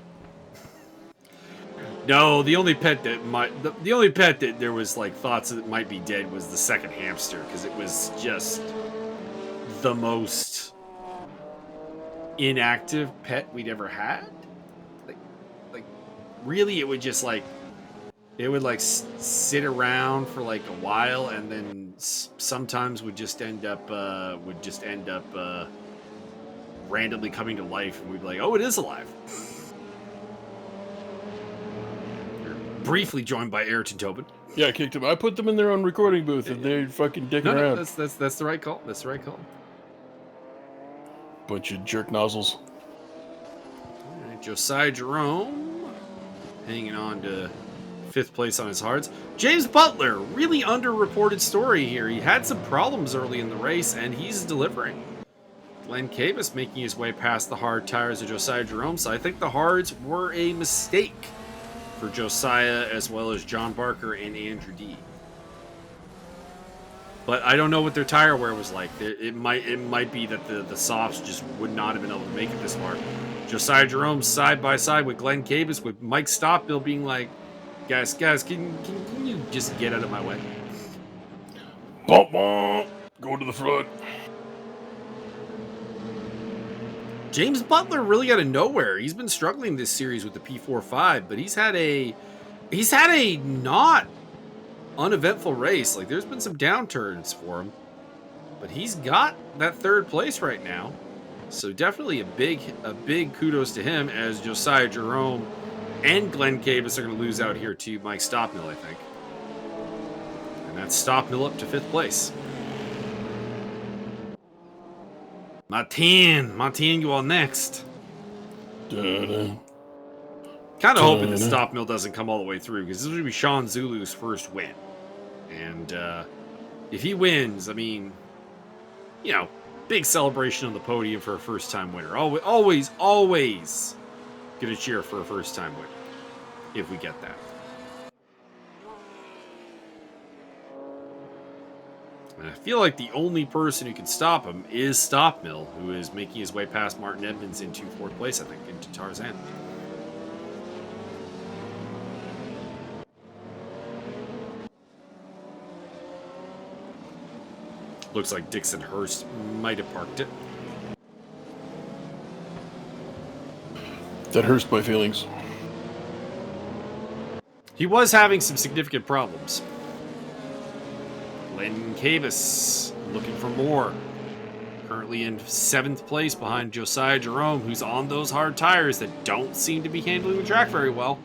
No, the only pet that there was like thoughts that it might be dead was the second hamster, because it was just the most inactive pet we'd ever had. Like really, it would just sit around for like a while, and then sometimes would just end up randomly coming to life, and we'd be like, oh, it is alive. Briefly joined by Ayrton Tobin. Yeah, I kicked him. I put them in their own recording booth, and they're fucking dicking around. No, that's the right call. That's the right call. Bunch of jerk nozzles. All right, Josiah Jerome hanging on to 5th place on his hards. James Butler, really underreported story here. He had some problems early in the race, and he's delivering. Glenn Cabus making his way past the hard tires of Josiah Jerome, so I think the hards were a mistake for Josiah, as well as John Barker and Andrew D. But I don't know what their tire wear was like. It might be that the softs just would not have been able to make it this far. Josiah Jerome side by side with Glenn Cabus, with Mike Stockbill being like, guys, can you just get out of my way? Bump, bump. Go to the front. James Butler really out of nowhere. He's been struggling this series with the P45, but he's had a not uneventful race. Like, there's been some downturns for him, but he's got that 3rd place right now. So definitely a big kudos to him, as Josiah Jerome and Glenn Cabus are going to lose out here to Mike Stockmill, I think. And that's Stockmill up to 5th place. Martin, you are next. Da-da. Kind of hoping that Stockmill doesn't come all the way through, because this would be Sean Zulu's first win. And if he wins, I mean, big celebration on the podium for a first-time winner. Always gonna cheer for a first-time winner, if we get that. And I feel like the only person who can stop him is Stockmill, who is making his way past Martin Edmonds into 4th place, I think, into Tarzan. Looks like Dixon Hurst might have parked it. That hurts my feelings. He was having some significant problems. Len Cabus looking for more. Currently in 7th place behind Josiah Jerome, who's on those hard tires that don't seem to be handling the track very well.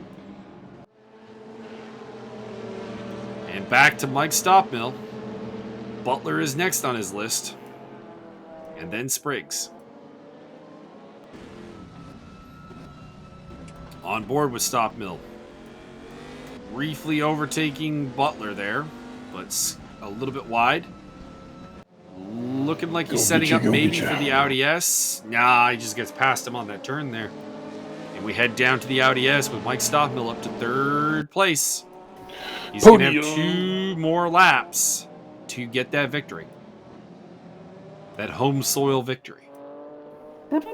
And back to Mike Stoppmill. Butler is next on his list. And then Spriggs. On board with Stoppmill. Briefly overtaking Butler there, but a little bit wide. Looking like he's setting up maybe for the Audi S. Nah, he just gets past him on that turn there. And we head down to the Audi S with Mike Stoppmill up to 3rd place. He's going to have 2 more laps to get that victory. That home soil victory. But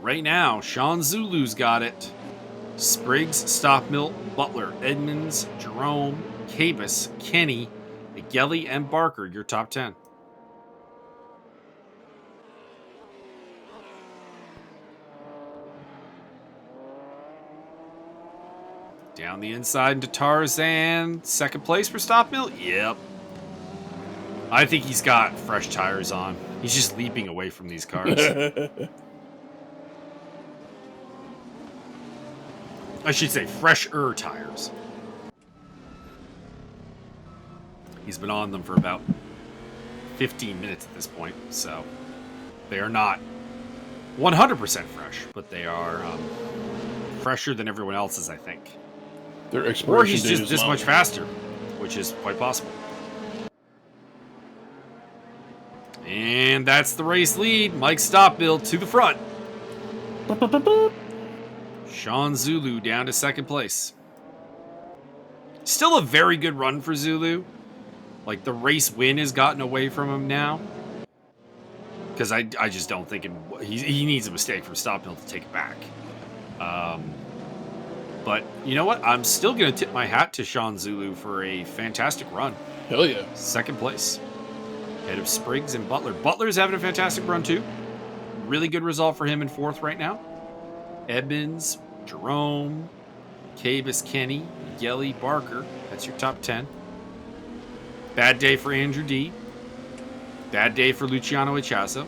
right now, Sean Zulu's got it. Spriggs, Stoppmill, Butler, Edmonds, Jerome, Cabus, Kenny, Gelly, and Barker, your top 10. Down the inside into Tarzan. 2nd place for Stoppmill? Yep. I think he's got fresh tires on. He's just leaping away from these cars. I should say fresher tires. He's been on them for about 15 minutes at this point, so they are not 100% fresh, but they are fresher than everyone else's, I think. Their expiration or he's date just this much faster, which is quite possible. And that's the race lead. Mike Stoppmill to the front. Sean Zulu down to 2nd place. Still a very good run for Zulu. Like, the race win has gotten away from him now. Because I just don't think he needs a mistake from Stoppmill to take it back. But you know what? I'm still going to tip my hat to Sean Zulu for a fantastic run. Hell yeah. 2nd place. Ahead of Spriggs and Butler. Butler's having a fantastic run too. Really good result for him in 4th right now. Edmonds, Jerome, Cabus, Kenny, Gelly, Barker. That's your top 10. Bad day for Andrew D. Bad day for Luciano Echazo.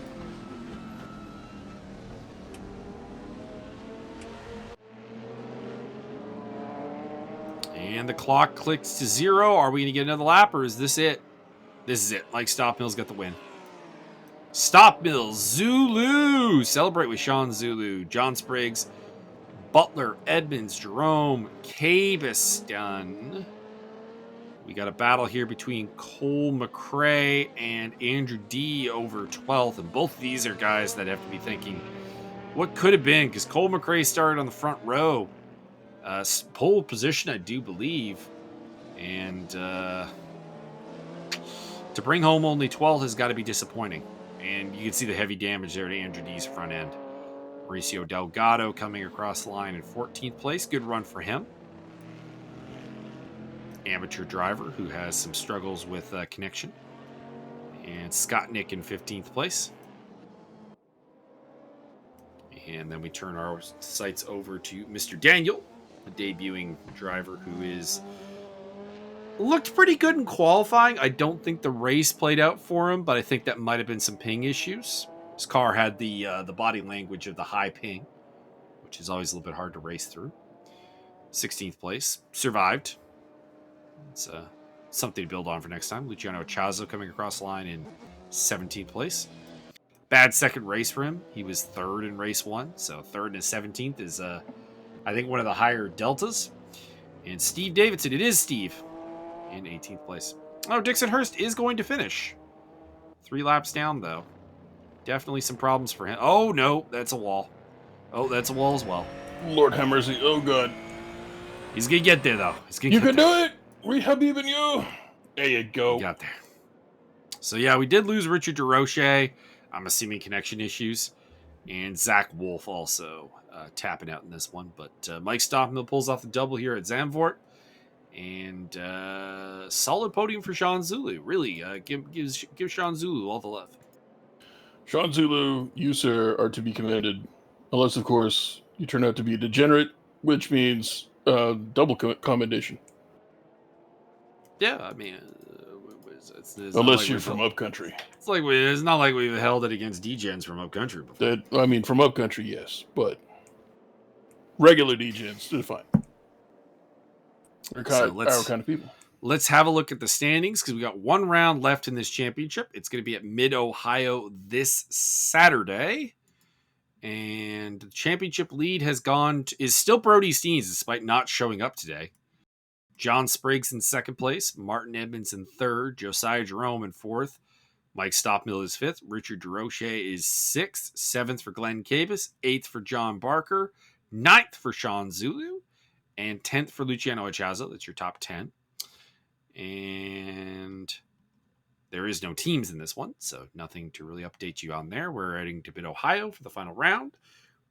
And the clock clicks to 0. Are we going to get another lap, or is this it? This is it. Mike Stoppmill's got the win. Stoppmill, Zulu. Celebrate with Sean Zulu. John Spriggs, Butler, Edmonds, Jerome, Cabus done. We got a battle here between Cole McRae and Andrew D over 12th. And both of these are guys that have to be thinking, what could have been? Because Cole McRae started on the front row. Pole position, I do believe. And to bring home only 12th has got to be disappointing. And you can see the heavy damage there to Andrew D's front end. Mauricio Delgado coming across the line in 14th place. Good run for him. Amateur driver who has some struggles with connection. And Scott Nick in 15th place. And then we turn our sights over to Mr. Daniel, the debuting driver who is looked pretty good in qualifying. I don't think the race played out for him, but I think that might have been some ping issues. His car had the body language of the high ping, which is always a little bit hard to race through. 16th place. Survived. It's something to build on for next time. Luciano Chazo coming across the line in 17th place. Bad second race for him. He was 3rd in race 1, so 3rd and 17th is, I think, one of the higher deltas. And Steve Davidson, it is Steve, in 18th place. Oh, Dixon Hurst is going to finish. 3 laps down, though. Definitely some problems for him. Oh, no, that's a wall. Oh, that's a wall as well. Lord have mercy. Oh, God. He's going to get there, though. You can do it! We Habib and you! There you go. He got there. So, yeah, we did lose Richard DeRoche. I'm assuming connection issues. And Zach Wolf also tapping out in this one. But Mike Stoppmill pulls off the double here at Zandvoort. And solid podium for Sean Zulu. Really, give Sean Zulu all the love. Sean Zulu, you, sir, are to be commended. Unless, of course, you turn out to be a degenerate, which means double commendation. Yeah, I mean, it's Unless like you're from upcountry. It's not like we've held it against degens from upcountry before. I mean, from upcountry, yes, but regular degens, they're fine. They're our kind of people. Let's have a look at the standings because we got one round left in this championship. It's going to be at Mid-Ohio this Saturday. And the championship lead is still Brody Steens despite not showing up today. John Spriggs in second place, Martin Edmonds in third, Josiah Jerome in fourth, Mike Stockmill is fifth, Richard DeRoche is sixth, seventh for Glenn Cabus, eighth for John Barker, ninth for Sean Zulu, and 10th for Luciano Echazo. That's your top 10. And there is no teams in this one, so nothing to really update you on there. We're heading to Mid-Ohio for the final round.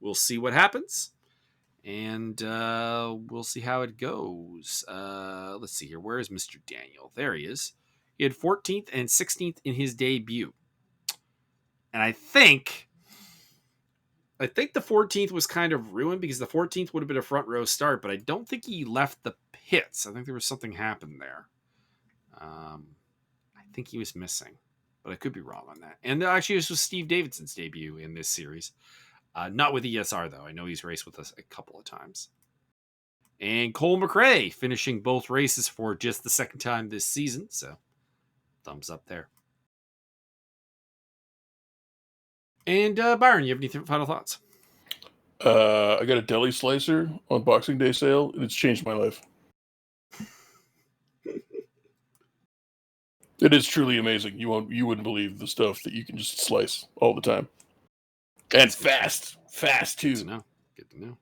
We'll see what happens, and we'll see how it goes. Let's see here. Where is Mr. Daniel? There he is. He had 14th and 16th in his debut. And I think the 14th was kind of ruined because the 14th would have been a front row start, but I don't think he left the pits. I think there was something happened there. I think he was missing, but I could be wrong on that. And actually, this was Steve Davidson's debut in this series. Not with ESR, though. I know he's raced with us a couple of times. And Cole McRae finishing both races for just the second time this season. So, thumbs up there. And Byron, you have any final thoughts? I got a deli slicer on Boxing Day sale, and it's changed my life. It is truly amazing. You wouldn't believe the stuff that you can just slice all the time, and fast too. Good to know.